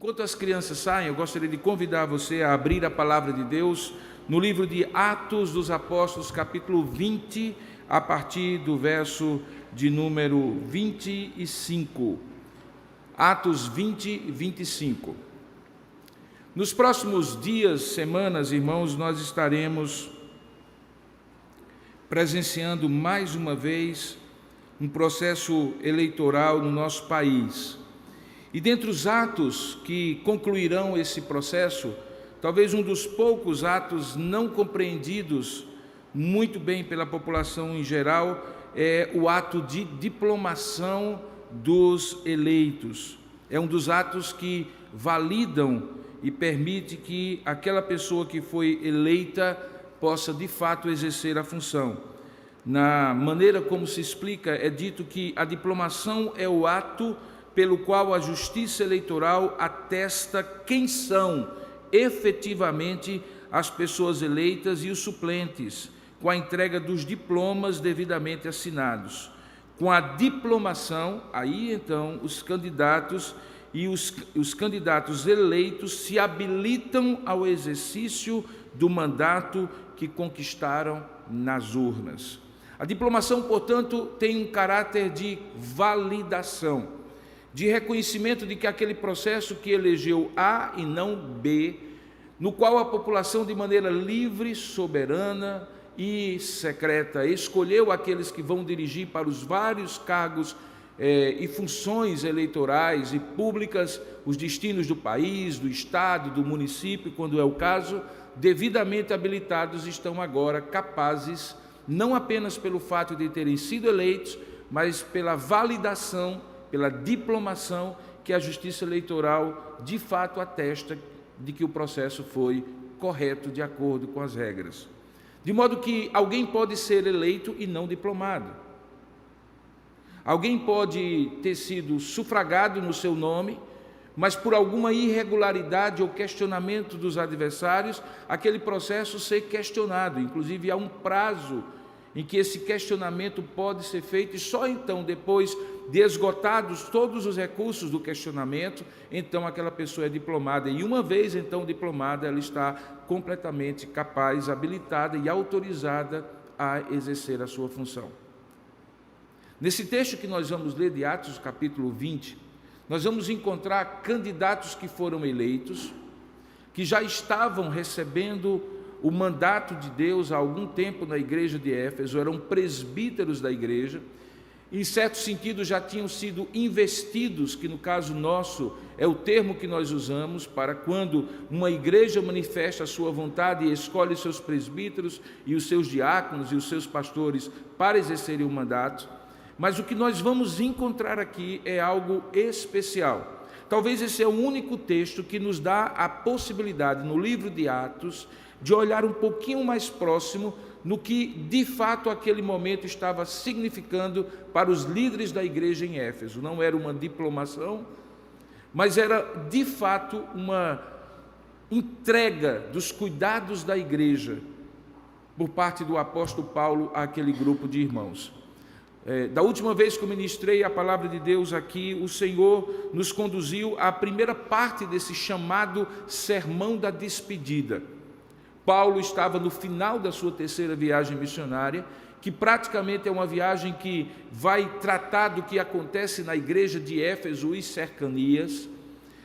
Enquanto as crianças saem, eu gostaria de convidar você a abrir a palavra de Deus no livro de Atos dos Apóstolos, capítulo 20, a partir do verso de número 25. Atos 20, 25. Nos próximos dias, semanas, irmãos, nós estaremos presenciando mais uma vez um processo eleitoral no nosso país. E dentre os atos que concluirão esse processo, talvez um dos poucos atos não compreendidos muito bem pela população em geral é o ato de diplomação dos eleitos. É um dos atos que validam e permite que aquela pessoa que foi eleita possa de fato exercer a função. Na maneira como se explica, é dito que a diplomação é o ato pelo qual a justiça eleitoral atesta quem são efetivamente as pessoas eleitas e os suplentes, com a entrega dos diplomas devidamente assinados. Com a diplomação, aí então os candidatos e os candidatos eleitos se habilitam ao exercício do mandato que conquistaram nas urnas. A diplomação, portanto, tem um caráter de validação, de reconhecimento de que aquele processo que elegeu A e não B, no qual a população de maneira livre, soberana e secreta escolheu aqueles que vão dirigir para os vários cargos e funções eleitorais e públicas, os destinos do país, do estado, do município, quando é o caso, devidamente habilitados, estão agora capazes, não apenas pelo fato de terem sido eleitos, mas pela validação, pela diplomação que a justiça eleitoral de fato atesta de que o processo foi correto de acordo com as regras. De modo que alguém pode ser eleito e não diplomado. Alguém pode ter sido sufragado no seu nome, mas por alguma irregularidade ou questionamento dos adversários, aquele processo ser questionado. Inclusive há um prazo em que esse questionamento pode ser feito, e só então, depois de esgotados todos os recursos do questionamento, então aquela pessoa é diplomada. E uma vez então diplomada, ela está completamente capaz, habilitada e autorizada a exercer a sua função. Nesse texto que nós vamos ler de Atos, capítulo 20, nós vamos encontrar candidatos que foram eleitos, que já estavam recebendo o mandato de Deus há algum tempo na igreja de Éfeso, eram presbíteros da igreja, em certo sentido já tinham sido investidos, que no caso nosso é o termo que nós usamos para quando uma igreja manifesta a sua vontade e escolhe seus presbíteros e os seus diáconos e os seus pastores para exercerem o mandato. Mas o que nós vamos encontrar aqui é algo especial. Talvez esse é o único texto que nos dá a possibilidade, no livro de Atos, de olhar um pouquinho mais próximo no que de fato aquele momento estava significando para os líderes da igreja em Éfeso. Não era uma diplomação, mas era de fato uma entrega dos cuidados da igreja por parte do apóstolo Paulo àquele grupo de irmãos. Da última vez que eu ministrei a palavra de Deus aqui, o Senhor nos conduziu à primeira parte desse chamado Sermão da Despedida. Paulo estava no final da sua terceira viagem missionária, que praticamente é uma viagem que vai tratar do que acontece na igreja de Éfeso e cercanias.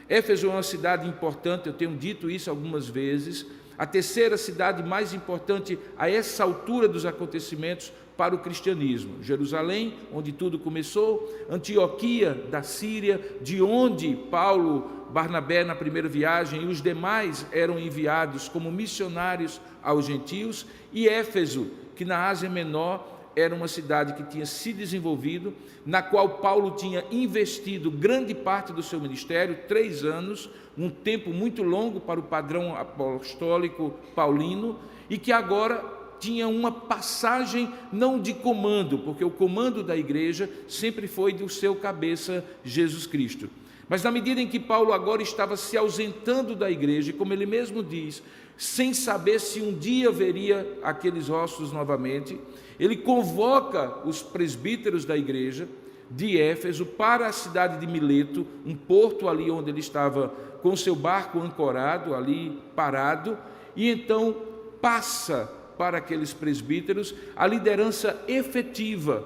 Éfeso é uma cidade importante, eu tenho dito isso algumas vezes, a terceira cidade mais importante a essa altura dos acontecimentos para o cristianismo. Jerusalém, onde tudo começou, Antioquia da Síria, de onde Paulo, Barnabé na primeira viagem e os demais eram enviados como missionários aos gentios, e Éfeso, que na Ásia Menor era uma cidade que tinha se desenvolvido, na qual Paulo tinha investido grande parte do seu ministério, 3 anos, um tempo muito longo para o padrão apostólico paulino, e que agora tinha uma passagem não de comando, porque o comando da igreja sempre foi do seu cabeça, Jesus Cristo. Mas na medida em que Paulo agora estava se ausentando da igreja, e como ele mesmo diz, sem saber se um dia veria aqueles rostos novamente, ele convoca os presbíteros da igreja de Éfeso para a cidade de Mileto, um porto ali onde ele estava com seu barco ancorado ali, parado, e então passa para aqueles presbíteros a liderança efetiva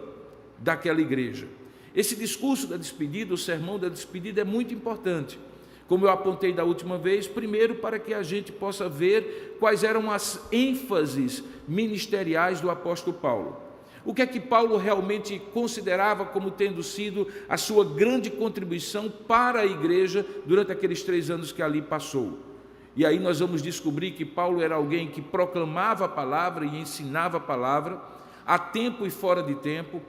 daquela igreja. Esse discurso da despedida, o sermão da despedida, é muito importante. Como eu apontei da última vez, primeiro para que a gente possa ver quais eram as ênfases ministeriais do apóstolo Paulo. O que é que Paulo realmente considerava como tendo sido a sua grande contribuição para a igreja durante aqueles 3 anos que ali passou. E aí nós vamos descobrir que Paulo era alguém que proclamava a palavra e ensinava a palavra, a tempo e fora de tempo.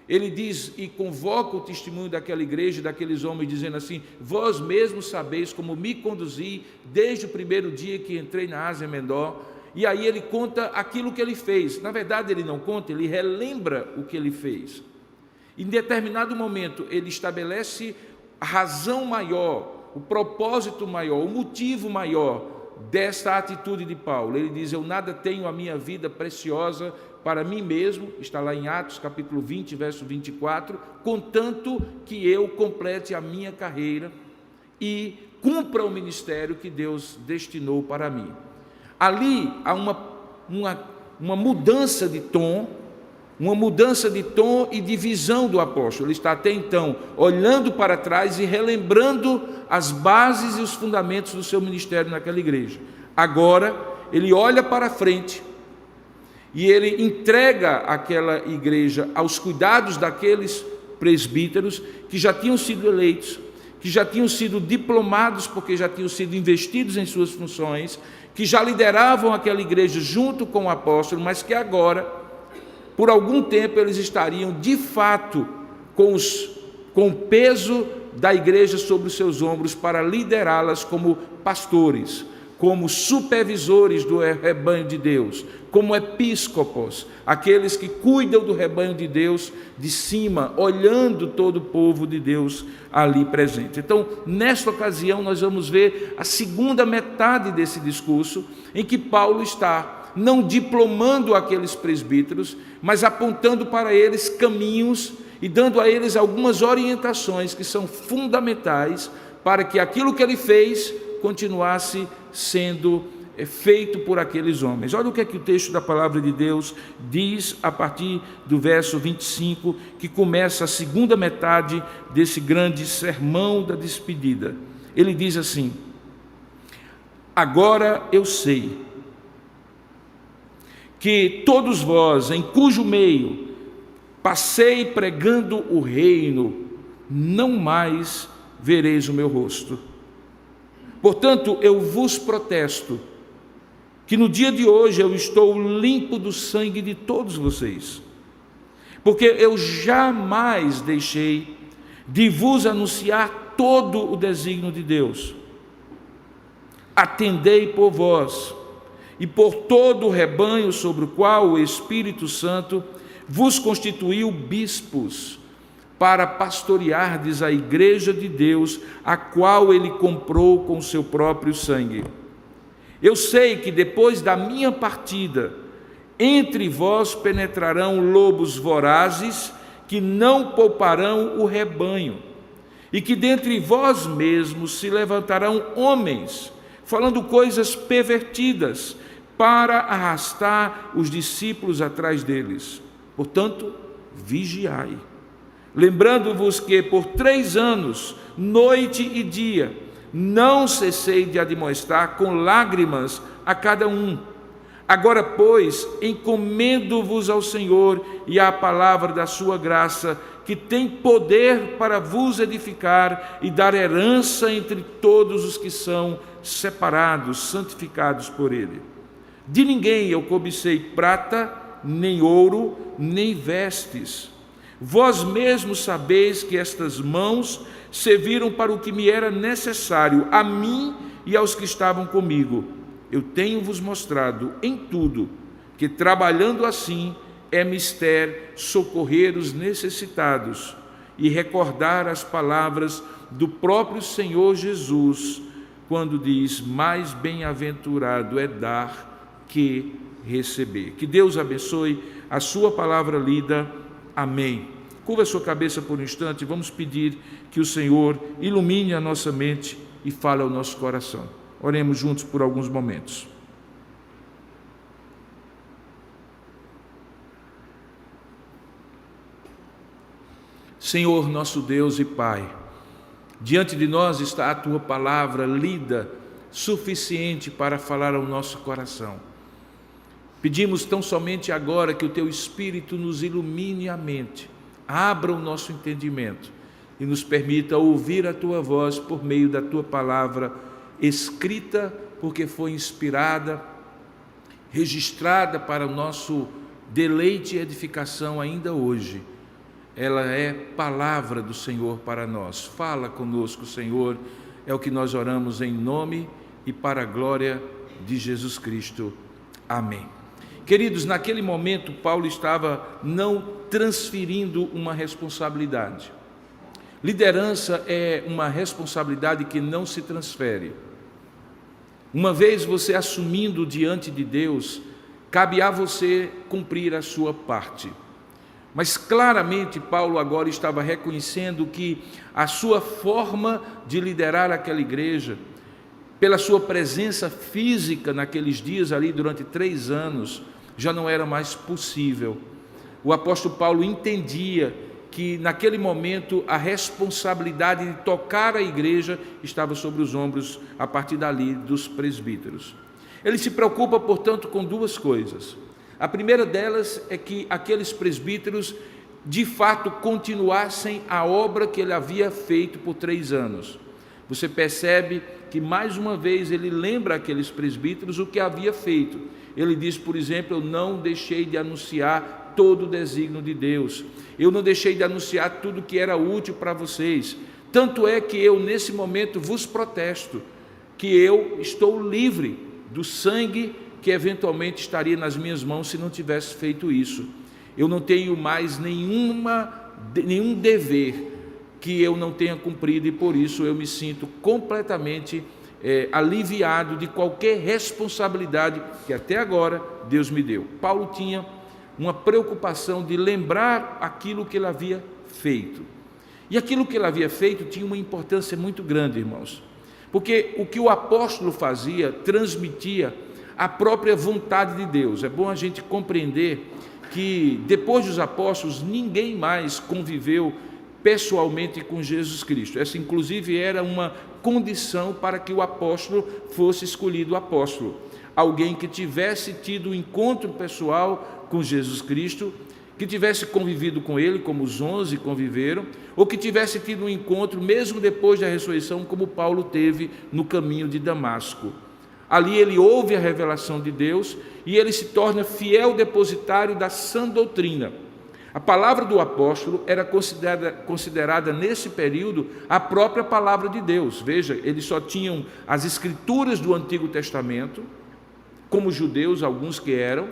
Ele diz e convoca o testemunho daquela igreja, daqueles homens, dizendo assim: vós mesmos sabeis como me conduzi desde o primeiro dia que entrei na Ásia Menor. E aí ele conta aquilo que ele fez. Na verdade ele não conta, ele relembra o que ele fez. Em determinado momento ele estabelece a razão maior, o propósito maior, o motivo maior desta atitude de Paulo. Ele diz: eu nada tenho a minha vida preciosa para mim mesmo, está lá em Atos capítulo 20, verso 24, contanto que eu complete a minha carreira e cumpra o ministério que Deus destinou para mim. Ali há uma mudança de tom, e de visão do apóstolo. Ele está até então olhando para trás e relembrando as bases e os fundamentos do seu ministério naquela igreja. Agora ele olha para frente e ele entrega aquela igreja aos cuidados daqueles presbíteros que já tinham sido eleitos, que já tinham sido diplomados porque já tinham sido investidos em suas funções, que já lideravam aquela igreja junto com o apóstolo, mas que agora, por algum tempo, eles estariam de fato com o peso da igreja sobre os seus ombros para liderá-las como pastores, como supervisores do rebanho de Deus, como episcopos, aqueles que cuidam do rebanho de Deus de cima, olhando todo o povo de Deus ali presente. Então, nesta ocasião, nós vamos ver a segunda metade desse discurso, em que Paulo está não diplomando aqueles presbíteros, mas apontando para eles caminhos e dando a eles algumas orientações que são fundamentais para que aquilo que ele fez continuasse sendo feito por aqueles homens. Olha o que é que o texto da palavra de Deus diz a partir do verso 25, que começa a segunda metade desse grande sermão da despedida. Ele diz assim: agora eu sei que todos vós, em cujo meio passei pregando o reino, não mais vereis o meu rosto. Portanto, eu vos protesto que no dia de hoje eu estou limpo do sangue de todos vocês, porque eu jamais deixei de vos anunciar todo o desígnio de Deus. Atendei por vós e por todo o rebanho sobre o qual o Espírito Santo vos constituiu bispos, para pastoreardes a igreja de Deus, a qual ele comprou com seu próprio sangue. Eu sei que depois da minha partida, entre vós penetrarão lobos vorazes, que não pouparão o rebanho, e que dentre vós mesmos se levantarão homens, falando coisas pervertidas, para arrastar os discípulos atrás deles. Portanto, vigiai, lembrando-vos que por 3 anos, noite e dia, não cessei de admoestar com lágrimas a cada um. Agora, pois, encomendo-vos ao Senhor e à palavra da sua graça, que tem poder para vos edificar e dar herança entre todos os que são separados, santificados por ele. De ninguém eu cobicei prata, nem ouro, nem vestes. Vós mesmos sabeis que estas mãos serviram para o que me era necessário, a mim e aos que estavam comigo. Eu tenho-vos mostrado em tudo que, trabalhando assim, é mister socorrer os necessitados e recordar as palavras do próprio Senhor Jesus, quando diz: mais bem-aventurado é dar que receber. Que Deus abençoe a sua palavra lida. Amém. Curva a sua cabeça por um instante, vamos pedir que o Senhor ilumine a nossa mente e fale ao nosso coração. Oremos juntos por alguns momentos. Senhor, nosso Deus e Pai, diante de nós está a Tua palavra lida, suficiente para falar ao nosso coração. Pedimos tão somente agora que o Teu Espírito nos ilumine a mente, abra o nosso entendimento e nos permita ouvir a Tua voz por meio da Tua palavra escrita, porque foi inspirada, registrada para o nosso deleite e edificação ainda hoje. Ela é palavra do Senhor para nós. Fala conosco, Senhor, é o que nós oramos em nome e para a glória de Jesus Cristo. Amém. Queridos, naquele momento Paulo estava não transferindo uma responsabilidade. Liderança é uma responsabilidade que não se transfere. Uma vez você assumindo diante de Deus, cabe a você cumprir a sua parte. Mas claramente Paulo agora estava reconhecendo que a sua forma de liderar aquela igreja, pela sua presença física naqueles dias ali durante 3 anos, já não era mais possível. O apóstolo Paulo entendia que naquele momento a responsabilidade de tocar a igreja estava sobre os ombros, a partir dali, dos presbíteros. Ele se preocupa, portanto, com 2 coisas. A primeira delas é que aqueles presbíteros, de fato, continuassem a obra que ele havia feito por 3 anos. Você percebe que, mais uma vez, ele lembra aqueles presbíteros o que havia feito. Ele diz, por exemplo, eu não deixei de anunciar todo o desígnio de Deus. Eu não deixei de anunciar tudo que era útil para vocês. Tanto é que eu, nesse momento, vos protesto, que eu estou livre do sangue que eventualmente estaria nas minhas mãos se não tivesse feito isso. Eu não tenho mais nenhum dever que eu não tenha cumprido, e por isso eu me sinto completamente aliviado de qualquer responsabilidade que até agora Deus me deu. Paulo tinha uma preocupação de lembrar aquilo que ele havia feito. E aquilo que ele havia feito tinha uma importância muito grande, irmãos, porque o que o apóstolo fazia transmitia a própria vontade de Deus. É bom a gente compreender que depois dos apóstolos ninguém mais conviveu pessoalmente com Jesus Cristo. Essa inclusive era uma condição para que o apóstolo fosse escolhido apóstolo. Alguém que tivesse tido um encontro pessoal com Jesus Cristo, que tivesse convivido com ele, como os 11 conviveram, ou que tivesse tido um encontro mesmo depois da ressurreição, como Paulo teve no caminho de Damasco. Ali ele ouve a revelação de Deus e ele se torna fiel depositário da sã doutrina. A palavra do apóstolo era considerada nesse período a própria palavra de Deus. Veja, eles só tinham as escrituras do Antigo Testamento, como judeus, alguns que eram,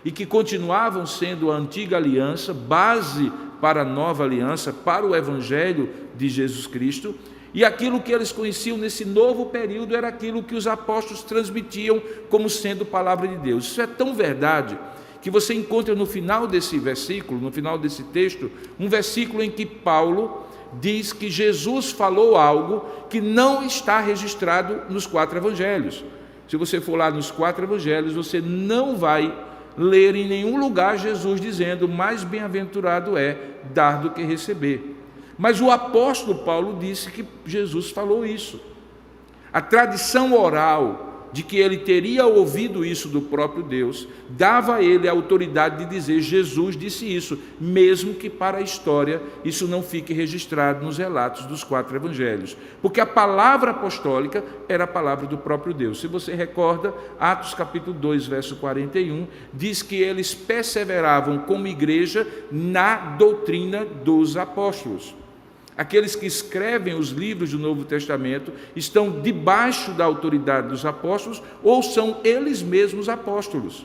e que continuavam sendo a antiga aliança, base para a nova aliança, para o evangelho de Jesus Cristo. E aquilo que eles conheciam nesse novo período era aquilo que os apóstolos transmitiam como sendo palavra de Deus. Isso é tão verdade que você encontra no final desse versículo, no final desse texto, um versículo em que Paulo diz que Jesus falou algo que não está registrado nos 4 evangelhos. Se você for lá nos 4 evangelhos, você não vai ler em nenhum lugar Jesus dizendo mais bem-aventurado é dar do que receber. Mas o apóstolo Paulo disse que Jesus falou isso. A tradição oral de que ele teria ouvido isso do próprio Deus dava a ele a autoridade de dizer Jesus disse isso, mesmo que para a história isso não fique registrado nos relatos dos 4 evangelhos, porque a palavra apostólica era a palavra do próprio Deus. Se você recorda, Atos capítulo 2, verso 41, diz que eles perseveravam como igreja na doutrina dos apóstolos. Aqueles que escrevem os livros do Novo Testamento estão debaixo da autoridade dos apóstolos ou são eles mesmos apóstolos.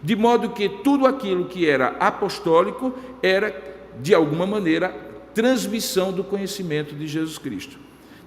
De modo que tudo aquilo que era apostólico era, de alguma maneira, transmissão do conhecimento de Jesus Cristo.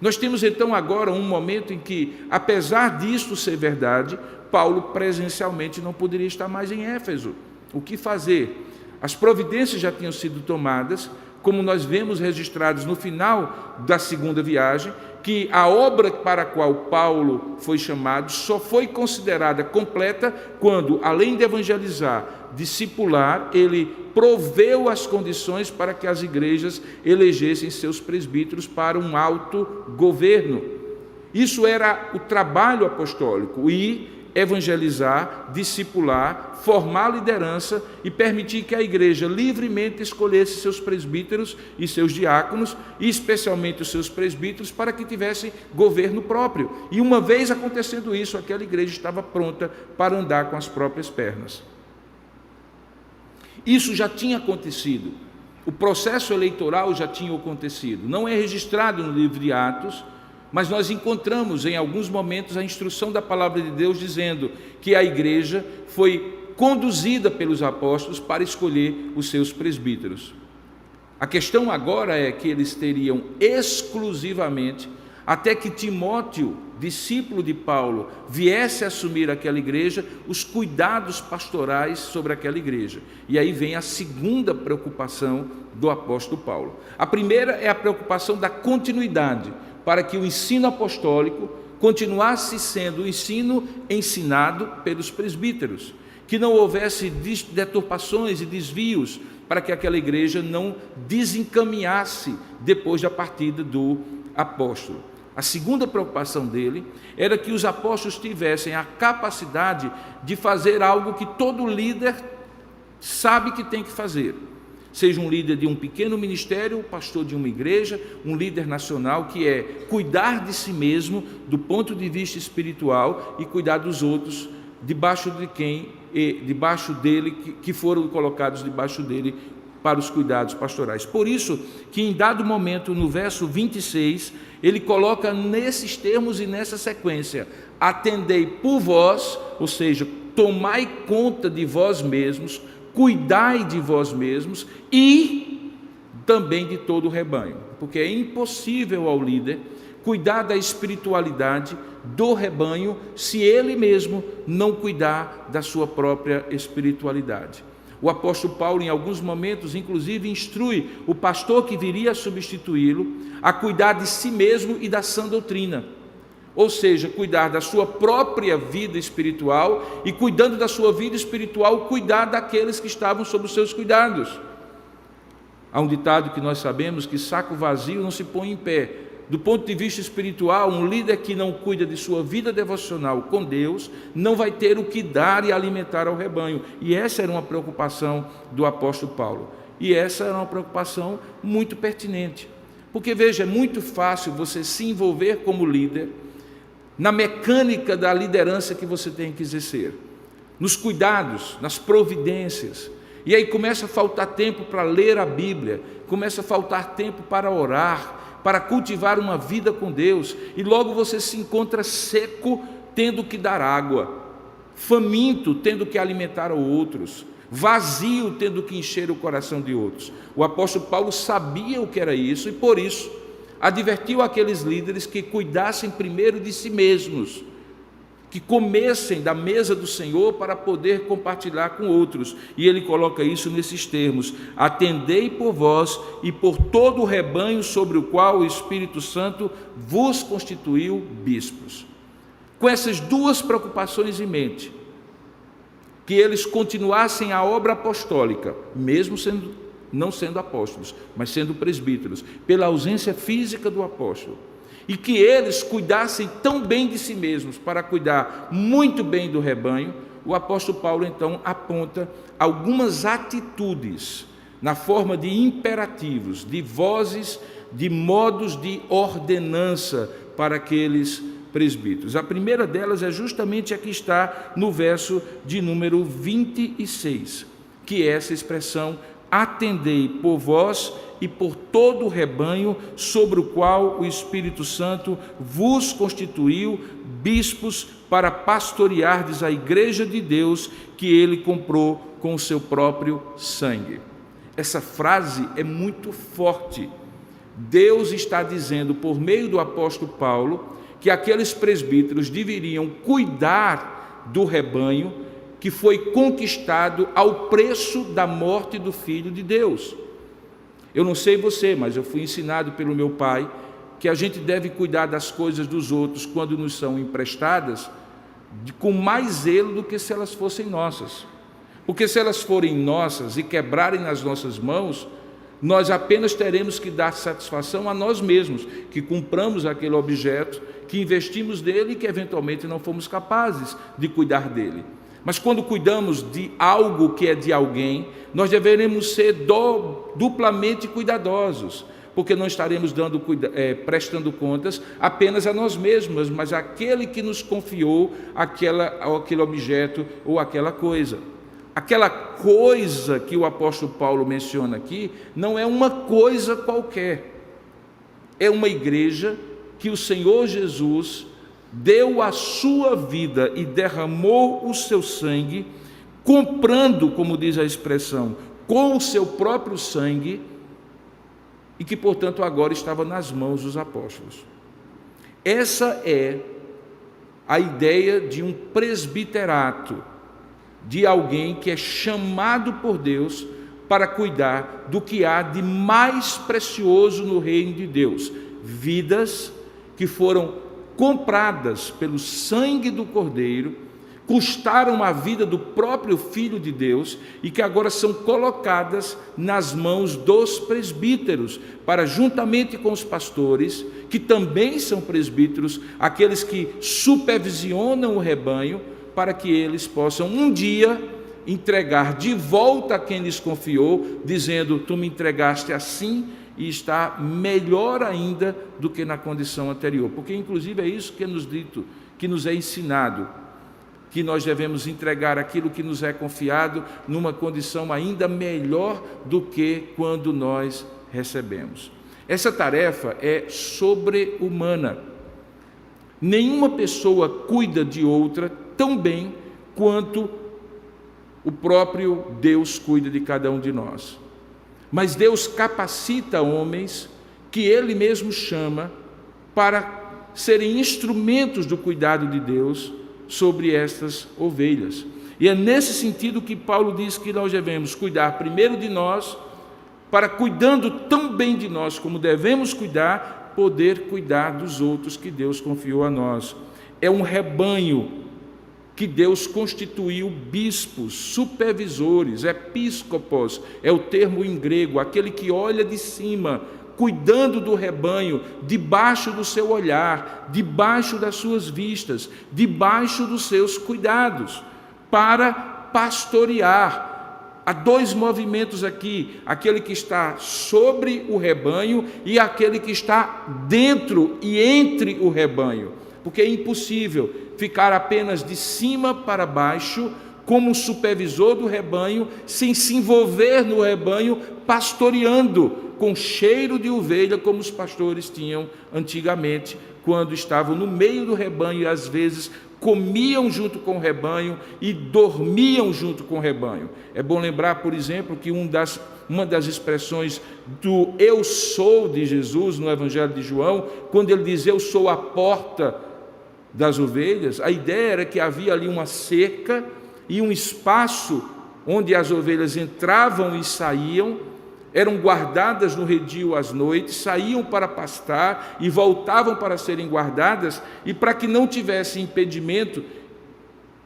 Nós temos então agora um momento em que, apesar disto ser verdade, Paulo presencialmente não poderia estar mais em Éfeso. O que fazer? As providências já tinham sido tomadas, como nós vemos registrados no final da segunda viagem, que a obra para a qual Paulo foi chamado só foi considerada completa quando, além de evangelizar, discipular, ele proveu as condições para que as igrejas elegessem seus presbíteros para um alto governo. Isso era o trabalho apostólico, e evangelizar, discipular, formar liderança e permitir que a igreja livremente escolhesse seus presbíteros e seus diáconos, e especialmente os seus presbíteros, para que tivessem governo próprio. E uma vez acontecendo isso, aquela igreja estava pronta para andar com as próprias pernas. Isso já tinha acontecido, o processo eleitoral já tinha acontecido, não é registrado no livro de Atos, mas nós encontramos em alguns momentos a instrução da palavra de Deus dizendo que a igreja foi conduzida pelos apóstolos para escolher os seus presbíteros. A questão agora é que eles teriam exclusivamente, até que Timóteo, discípulo de Paulo, viesse a assumir aquela igreja, os cuidados pastorais sobre aquela igreja. E aí vem a segunda preocupação do apóstolo Paulo. A primeira é a preocupação da continuidade, para que o ensino apostólico continuasse sendo o ensino ensinado pelos presbíteros, que não houvesse deturpações e desvios, para que aquela igreja não desencaminhasse depois da partida do apóstolo. A segunda preocupação dele era que os apóstolos tivessem a capacidade de fazer algo que todo líder sabe que tem que fazer. Seja um líder de um pequeno ministério, o pastor de uma igreja, um líder nacional, que é cuidar de si mesmo do ponto de vista espiritual e cuidar dos outros debaixo dele, que foram colocados debaixo dele para os cuidados pastorais. Por isso que em dado momento, no verso 26, ele coloca nesses termos e nessa sequência: atendei por vós, ou seja, tomai conta de vós mesmos, cuidai de vós mesmos e também de todo o rebanho, porque é impossível ao líder cuidar da espiritualidade do rebanho se ele mesmo não cuidar da sua própria espiritualidade. O apóstolo Paulo, em alguns momentos, inclusive, instrui o pastor que viria a substituí-lo a cuidar de si mesmo e da sã doutrina. Ou seja, cuidar da sua própria vida espiritual e, cuidando da sua vida espiritual, cuidar daqueles que estavam sob os seus cuidados. Há um ditado que nós sabemos que saco vazio não se põe em pé. Do ponto de vista espiritual, um líder que não cuida de sua vida devocional com Deus não vai ter o que dar e alimentar ao rebanho. E essa era uma preocupação do apóstolo Paulo. E essa era uma preocupação muito pertinente. Porque, veja, é muito fácil você se envolver como líder na mecânica da liderança que você tem que exercer, nos cuidados, nas providências, e aí começa a faltar tempo para ler a Bíblia, começa a faltar tempo para orar, para cultivar uma vida com Deus, e logo você se encontra seco, tendo que dar água, faminto, tendo que alimentar a outros, vazio, tendo que encher o coração de outros. O apóstolo Paulo sabia o que era isso, e por isso advertiu aqueles líderes que cuidassem primeiro de si mesmos, que comessem da mesa do Senhor para poder compartilhar com outros. E ele coloca isso nesses termos: atendei por vós e por todo o rebanho sobre o qual o Espírito Santo vos constituiu bispos. Com essas duas preocupações em mente, que eles continuassem a obra apostólica, mesmo não sendo apóstolos, mas sendo presbíteros, pela ausência física do apóstolo, e que eles cuidassem tão bem de si mesmos para cuidar muito bem do rebanho, o apóstolo Paulo então aponta algumas atitudes na forma de imperativos, de vozes, de modos de ordenança para aqueles presbíteros. A primeira delas é justamente a que está no verso de número 26, que é essa expressão: atendei por vós e por todo o rebanho sobre o qual o Espírito Santo vos constituiu bispos para pastoreardes a igreja de Deus que ele comprou com o seu próprio sangue. Essa frase é muito forte. Deus está dizendo, por meio do apóstolo Paulo, que aqueles presbíteros deveriam cuidar do rebanho que foi conquistado ao preço da morte do Filho de Deus. Eu não sei você, mas eu fui ensinado pelo meu pai que a gente deve cuidar das coisas dos outros quando nos são emprestadas com mais zelo do que se elas fossem nossas. Porque se elas forem nossas e quebrarem nas nossas mãos, nós apenas teremos que dar satisfação a nós mesmos, que compramos aquele objeto, que investimos nele e que eventualmente não fomos capazes de cuidar dele. Mas quando cuidamos de algo que é de alguém, nós deveremos ser duplamente cuidadosos, porque não estaremos prestando contas apenas a nós mesmos, mas àquele que nos confiou aquele objeto ou aquela coisa. Aquela coisa que o apóstolo Paulo menciona aqui não é uma coisa qualquer, é uma igreja que o Senhor Jesus deu a sua vida e derramou o seu sangue, comprando, como diz a expressão, com o seu próprio sangue, e que, portanto, agora estava nas mãos dos apóstolos. Essa é a ideia de um presbiterato, de alguém que é chamado por Deus para cuidar do que há de mais precioso no reino de Deus, vidas que foram compradas pelo sangue do Cordeiro, custaram a vida do próprio Filho de Deus e que agora são colocadas nas mãos dos presbíteros, para juntamente com os pastores, que também são presbíteros, aqueles que supervisionam o rebanho, para que eles possam um dia entregar de volta a quem lhes confiou, dizendo: tu me entregaste assim e está melhor ainda do que na condição anterior. Porque inclusive é isso que é nos dito, que nos é ensinado, que nós devemos entregar aquilo que nos é confiado numa condição ainda melhor do que quando nós recebemos. Essa tarefa é sobre-humana. Nenhuma pessoa cuida de outra tão bem quanto o próprio Deus cuida de cada um de nós. Mas Deus capacita homens que Ele mesmo chama para serem instrumentos do cuidado de Deus sobre estas ovelhas. E é nesse sentido que Paulo diz que nós devemos cuidar primeiro de nós, para, cuidando tão bem de nós como devemos cuidar, poder cuidar dos outros que Deus confiou a nós. É um rebanho que Deus constituiu bispos, supervisores, episcopos, é o termo em grego, aquele que olha de cima, cuidando do rebanho, debaixo do seu olhar, debaixo das suas vistas, debaixo dos seus cuidados, para pastorear. Há dois movimentos aqui, aquele que está sobre o rebanho e aquele que está dentro e entre o rebanho, porque é impossível ficar apenas de cima para baixo, como um supervisor do rebanho, sem se envolver no rebanho, pastoreando com cheiro de ovelha, como os pastores tinham antigamente, quando estavam no meio do rebanho e às vezes comiam junto com o rebanho e dormiam junto com o rebanho. É bom lembrar, por exemplo, que uma das expressões do eu sou de Jesus no Evangelho de João, quando ele diz eu sou a porta das ovelhas, a ideia era que havia ali uma cerca e um espaço onde as ovelhas entravam e saíam, eram guardadas no redil às noites, saíam para pastar e voltavam para serem guardadas, e para que não tivesse impedimento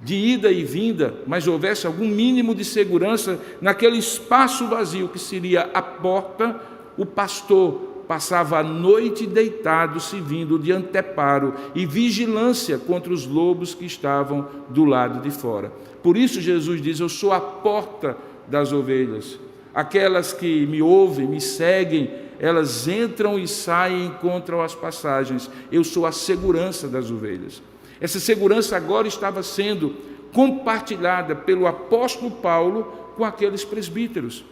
de ida e vinda, mas houvesse algum mínimo de segurança naquele espaço vazio que seria a porta, o pastor passava a noite deitado, servindo de anteparo e vigilância contra os lobos que estavam do lado de fora. Por isso Jesus diz: eu sou a porta das ovelhas. Aquelas que me ouvem, me seguem, elas entram e saem e encontram as passagens. Eu sou a segurança das ovelhas. Essa segurança agora estava sendo compartilhada pelo apóstolo Paulo com aqueles presbíteros.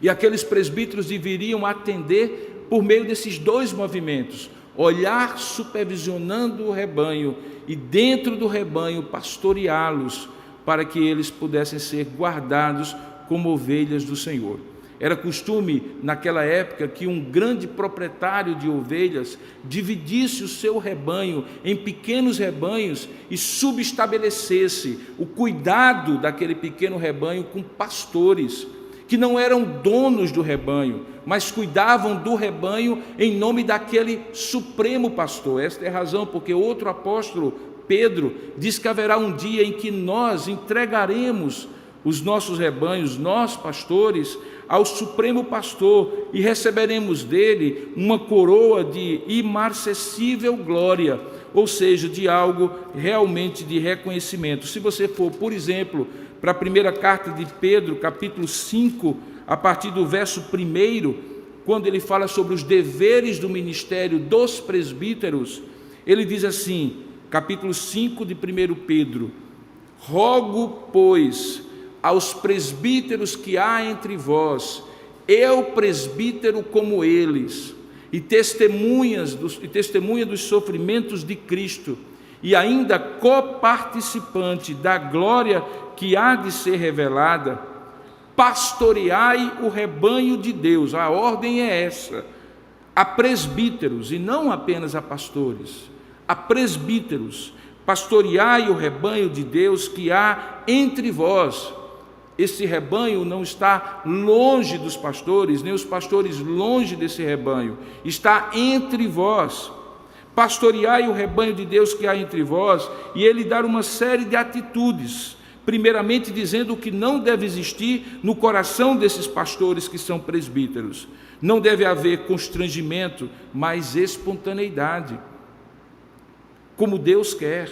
E aqueles presbíteros deveriam atender por meio desses dois movimentos: olhar supervisionando o rebanho e dentro do rebanho pastoreá-los, para que eles pudessem ser guardados como ovelhas do Senhor. Era costume naquela época que um grande proprietário de ovelhas dividisse o seu rebanho em pequenos rebanhos e subestabelecesse o cuidado daquele pequeno rebanho com pastores que não eram donos do rebanho, mas cuidavam do rebanho em nome daquele supremo pastor. Esta é a razão porque outro apóstolo, Pedro, diz que haverá um dia em que nós entregaremos os nossos rebanhos, nós pastores, ao supremo pastor e receberemos dele uma coroa de imarcessível glória, ou seja, de algo realmente de reconhecimento. Se você for, por exemplo, para a primeira carta de Pedro, capítulo 5, a partir do verso 1, quando ele fala sobre os deveres do ministério dos presbíteros, ele diz assim, capítulo 5 de 1 Pedro: rogo, pois, aos presbíteros que há entre vós, eu presbítero como eles, e testemunha dos sofrimentos de Cristo, e ainda coparticipante da glória que há de ser revelada, pastoreai o rebanho de Deus. A ordem é essa: a presbíteros, e não apenas a pastores, a presbíteros, pastoreai o rebanho de Deus que há entre vós. Esse rebanho não está longe dos pastores, nem os pastores longe desse rebanho, está entre vós. Pastoreai o rebanho de Deus que há entre vós, e ele dá uma série de atitudes, primeiramente dizendo o que não deve existir no coração desses pastores que são presbíteros. Não deve haver constrangimento, mas espontaneidade, como Deus quer.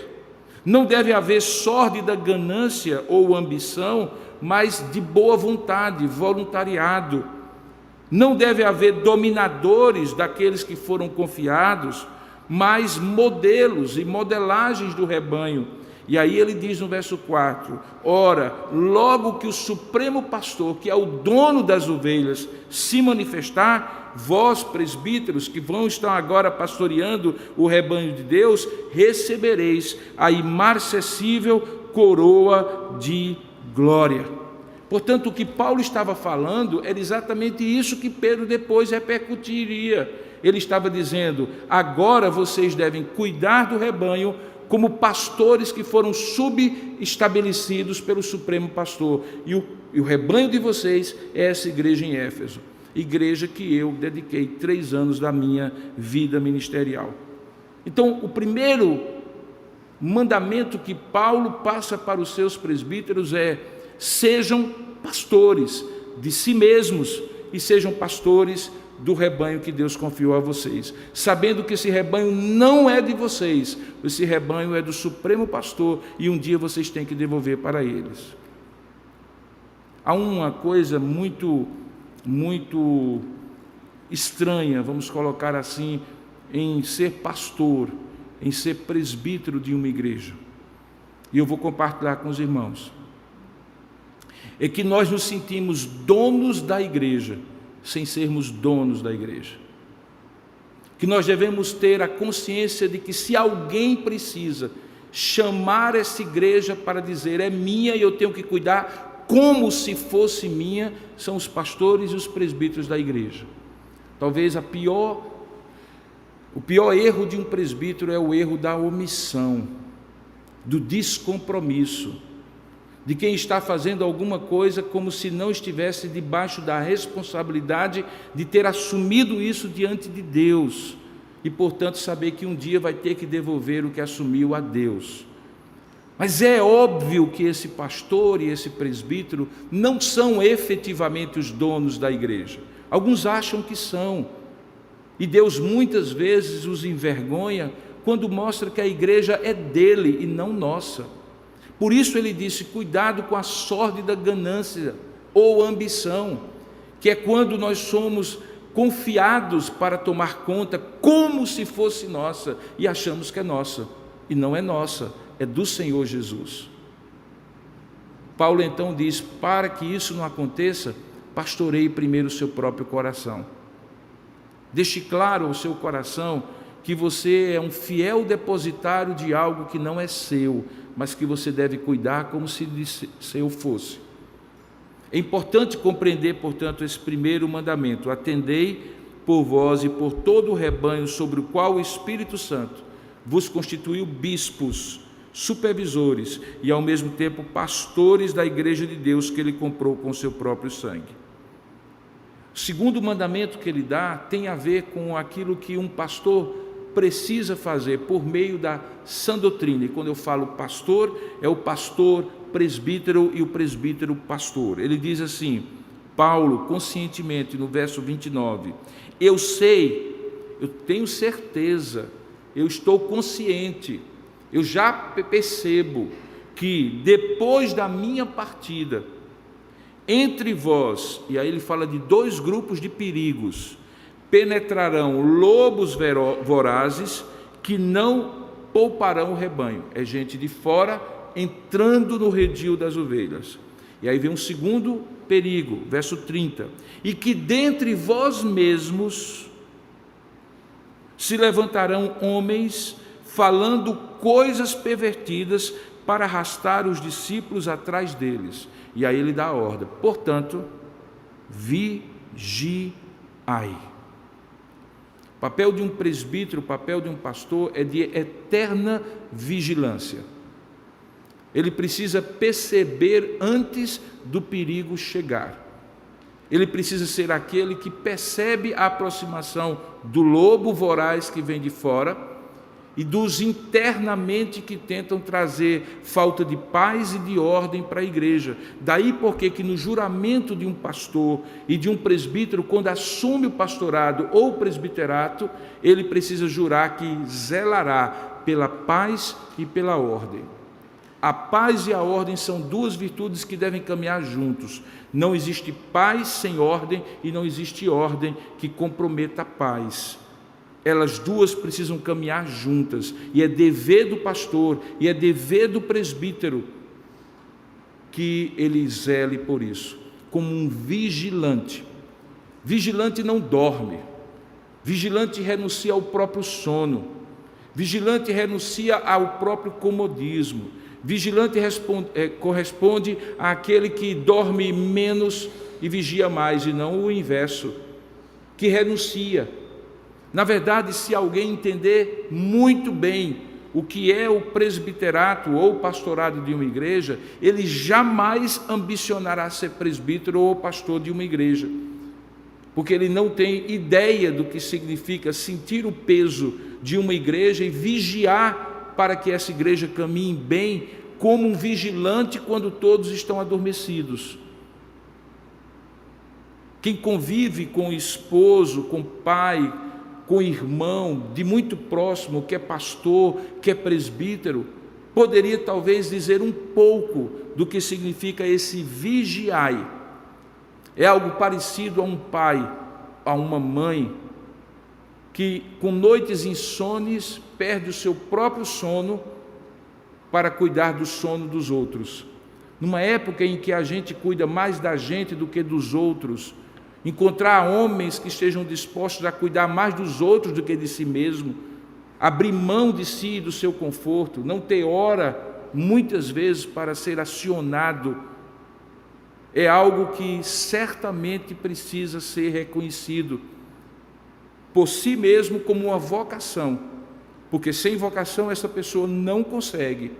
Não deve haver sórdida ganância ou ambição, mas de boa vontade, voluntariado. Não deve haver dominadores daqueles que foram confiados, mas modelos e modelagens do rebanho. E aí ele diz no verso 4: ora, logo que o supremo pastor, que é o dono das ovelhas, se manifestar, vós, presbíteros, que vão estar agora pastoreando o rebanho de Deus, recebereis a imarcessível coroa de glória. Portanto, o que Paulo estava falando era exatamente isso que Pedro depois repercutiria. Ele estava dizendo: agora vocês devem cuidar do rebanho como pastores que foram subestabelecidos pelo supremo pastor. E o rebanho de vocês é essa igreja em Éfeso, igreja que eu dediquei 3 anos da minha vida ministerial. Então, o primeiro mandamento que Paulo passa para os seus presbíteros é: sejam pastores de si mesmos e sejam pastores do rebanho que Deus confiou a vocês, sabendo que esse rebanho não é de vocês, esse rebanho é do supremo pastor, e um dia vocês têm que devolver para eles. Há uma coisa muito estranha, vamos colocar assim, em ser pastor, em ser presbítero de uma igreja, e eu vou compartilhar com os irmãos. É que nós nos sentimos donos da igreja, sem sermos donos da igreja. Que nós devemos ter a consciência de que se alguém precisa chamar essa igreja para dizer é minha e eu tenho que cuidar como se fosse minha, são os pastores e os presbíteros da igreja. Talvez o pior erro de um presbítero é o erro da omissão, do descompromisso, de quem está fazendo alguma coisa como se não estivesse debaixo da responsabilidade de ter assumido isso diante de Deus, e portanto saber que um dia vai ter que devolver o que assumiu a Deus. Mas é óbvio que esse pastor e esse presbítero não são efetivamente os donos da igreja. Alguns acham que são, e Deus muitas vezes os envergonha quando mostra que a igreja é dele e não nossa. Por isso ele disse: cuidado com a sórdida ganância ou ambição, que é quando nós somos confiados para tomar conta como se fosse nossa e achamos que é nossa, e não é nossa, é do Senhor Jesus. Paulo então diz: para que isso não aconteça, pastoreie primeiro o seu próprio coração. Deixe claro ao seu coração que você é um fiel depositário de algo que não é seu, mas que você deve cuidar como se seu fosse. É importante compreender, portanto, esse primeiro mandamento: atendei por vós e por todo o rebanho sobre o qual o Espírito Santo vos constituiu bispos, supervisores e ao mesmo tempo pastores da igreja de Deus que ele comprou com seu próprio sangue. O segundo mandamento que ele dá tem a ver com aquilo que um pastor precisa fazer por meio da sã doutrina. E quando eu falo pastor, é o pastor presbítero e o presbítero pastor. Ele diz assim, Paulo, conscientemente, no verso 29, eu sei, eu tenho certeza, eu estou consciente, eu já percebo que depois da minha partida, entre vós, e aí ele fala de dois grupos de perigos, penetrarão lobos vorazes que não pouparão o rebanho. É gente de fora entrando no redil das ovelhas. E aí vem um segundo perigo, verso 30. E que dentre vós mesmos se levantarão homens falando coisas pervertidas para arrastar os discípulos atrás deles. E aí ele dá a ordem. Portanto, vigiai. O papel de um presbítero, o papel de um pastor é de eterna vigilância. Ele precisa perceber antes do perigo chegar. Ele precisa ser aquele que percebe a aproximação do lobo voraz que vem de fora e dos internamente que tentam trazer falta de paz e de ordem para a igreja. Daí porque que no juramento de um pastor e de um presbítero, quando assume o pastorado ou o presbiterato, ele precisa jurar que zelará pela paz e pela ordem. A paz e a ordem são duas virtudes que devem caminhar juntos. Não existe paz sem ordem e não existe ordem que comprometa a paz. Elas duas precisam caminhar juntas, e é dever do pastor e é dever do presbítero que ele zele por isso, como um vigilante. Vigilante não dorme, vigilante renuncia ao próprio sono, vigilante renuncia ao próprio comodismo, vigilante corresponde àquele que dorme menos e vigia mais, e não o inverso, que renuncia. Na verdade, se alguém entender muito bem o que é o presbiterato ou pastorado de uma igreja, ele jamais ambicionará ser presbítero ou pastor de uma igreja, porque ele não tem ideia do que significa sentir o peso de uma igreja e vigiar para que essa igreja caminhe bem, como um vigilante quando todos estão adormecidos. Quem convive com o esposo, com o pai, com o irmão de muito próximo, que é pastor, que é presbítero, poderia talvez dizer um pouco do que significa esse vigiai. É algo parecido a um pai, a uma mãe, que com noites insones perde o seu próprio sono para cuidar do sono dos outros. Numa época em que a gente cuida mais da gente do que dos outros, encontrar homens que estejam dispostos a cuidar mais dos outros do que de si mesmo, abrir mão de si e do seu conforto, não ter hora, muitas vezes, para ser acionado, é algo que certamente precisa ser reconhecido por si mesmo como uma vocação, porque sem vocação essa pessoa não consegue.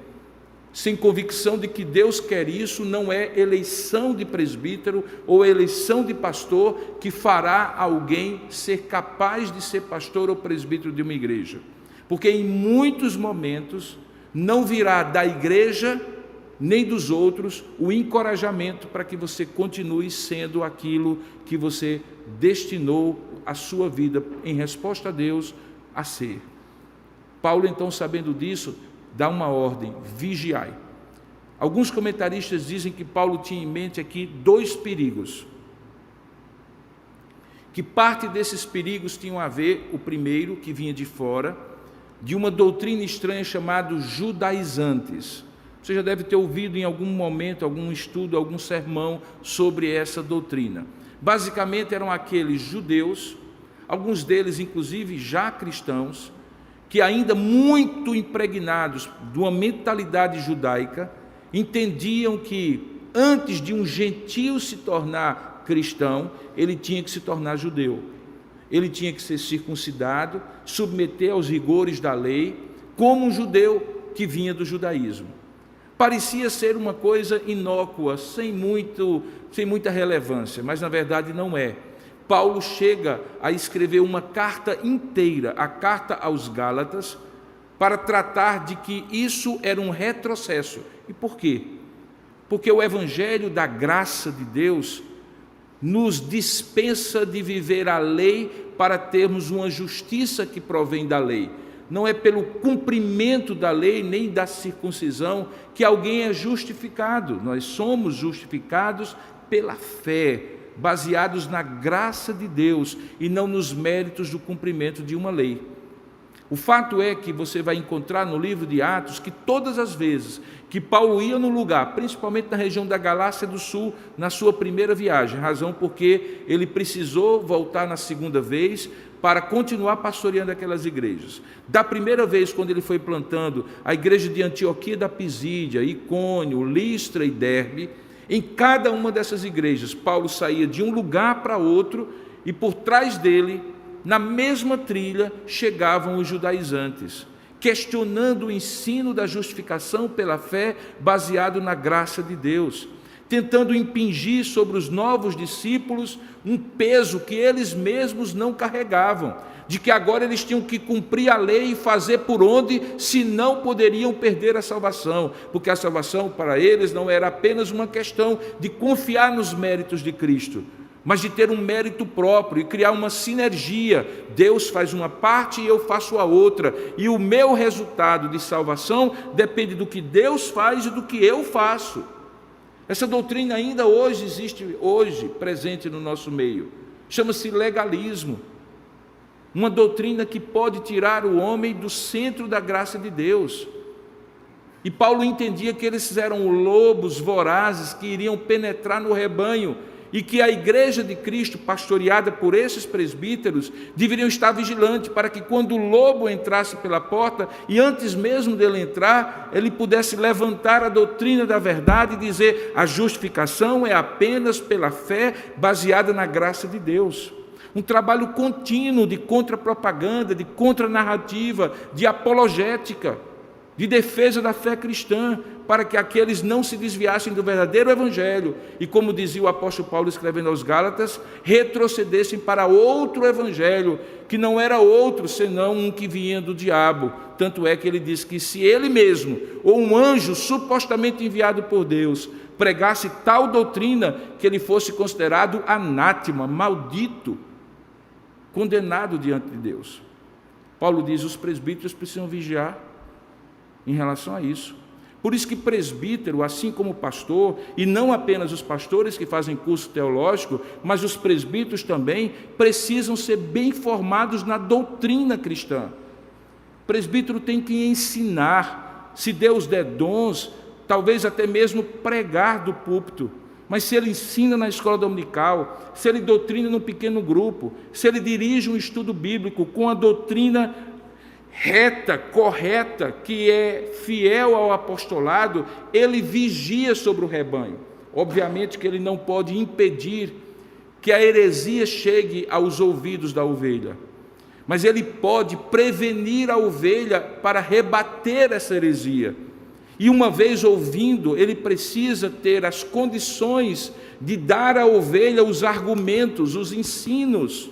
Sem convicção de que Deus quer isso, não é eleição de presbítero ou eleição de pastor que fará alguém ser capaz de ser pastor ou presbítero de uma igreja. Porque em muitos momentos não virá da igreja nem dos outros o encorajamento para que você continue sendo aquilo que você destinou a sua vida em resposta a Deus a ser. Paulo, então, sabendo disso, dá uma ordem, vigiai. Alguns comentaristas dizem que Paulo tinha em mente aqui dois perigos, que parte desses perigos tinham a ver, o primeiro, que vinha de fora, de uma doutrina estranha chamada judaizantes. Você já deve ter ouvido em algum momento, algum estudo, algum sermão sobre essa doutrina. Basicamente eram aqueles judeus, alguns deles inclusive já cristãos, que ainda muito impregnados de uma mentalidade judaica, entendiam que antes de um gentio se tornar cristão, ele tinha que se tornar judeu. Ele tinha que ser circuncidado, submeter aos rigores da lei, como um judeu que vinha do judaísmo. Parecia ser uma coisa inócua, sem muita relevância, mas na verdade não é. Paulo chega a escrever uma carta inteira, a carta aos Gálatas, para tratar de que isso era um retrocesso. E por quê? Porque o evangelho da graça de Deus nos dispensa de viver a lei para termos uma justiça que provém da lei. Não é pelo cumprimento da lei nem da circuncisão que alguém é justificado. Nós somos justificados pela fé, baseados na graça de Deus e não nos méritos do cumprimento de uma lei. O fato é que você vai encontrar no livro de Atos que todas as vezes que Paulo ia no lugar, principalmente na região da Galácia do Sul, na sua primeira viagem, razão porque ele precisou voltar na segunda vez para continuar pastoreando aquelas igrejas. Da primeira vez, quando ele foi plantando a igreja de Antioquia da Pisídia, Icônio, Listra e Derbe, em cada uma dessas igrejas, Paulo saía de um lugar para outro e por trás dele, na mesma trilha, chegavam os judaizantes, questionando o ensino da justificação pela fé baseado na graça de Deus, tentando impingir sobre os novos discípulos um peso que eles mesmos não carregavam, de que agora eles tinham que cumprir a lei e fazer por onde, senão poderiam perder a salvação, porque a salvação para eles não era apenas uma questão de confiar nos méritos de Cristo, mas de ter um mérito próprio e criar uma sinergia. Deus faz uma parte e eu faço a outra, e o meu resultado de salvação depende do que Deus faz e do que eu faço. Essa doutrina ainda hoje existe, presente no nosso meio. Chama-se legalismo. Uma doutrina que pode tirar o homem do centro da graça de Deus. E Paulo entendia que eles eram lobos vorazes que iriam penetrar no rebanho, e que a igreja de Cristo, pastoreada por esses presbíteros, deveriam estar vigilantes para que quando o lobo entrasse pela porta, e antes mesmo dele entrar, ele pudesse levantar a doutrina da verdade e dizer: a justificação é apenas pela fé baseada na graça de Deus. Um trabalho contínuo de contrapropaganda, de contranarrativa, de apologética, de defesa da fé cristã, para que aqueles não se desviassem do verdadeiro evangelho e, como dizia o apóstolo Paulo escrevendo aos Gálatas, retrocedessem para outro evangelho, que não era outro senão um que vinha do diabo. Tanto é que ele diz que se ele mesmo, ou um anjo supostamente enviado por Deus, pregasse tal doutrina, que ele fosse considerado anátema, maldito, condenado diante de Deus. Paulo diz: os presbíteros precisam vigiar em relação a isso. Por isso que presbítero, assim como pastor, e não apenas os pastores que fazem curso teológico, mas os presbíteros também precisam ser bem formados na doutrina cristã. O presbítero tem que ensinar, se Deus der dons, talvez até mesmo pregar do púlpito. Mas se ele ensina na escola dominical, se ele doutrina num pequeno grupo, se ele dirige um estudo bíblico com a doutrina reta, correta, que é fiel ao apostolado, ele vigia sobre o rebanho. Obviamente que ele não pode impedir que a heresia chegue aos ouvidos da ovelha, mas ele pode prevenir a ovelha para rebater essa heresia. E uma vez ouvindo, ele precisa ter as condições de dar à ovelha os argumentos, os ensinos,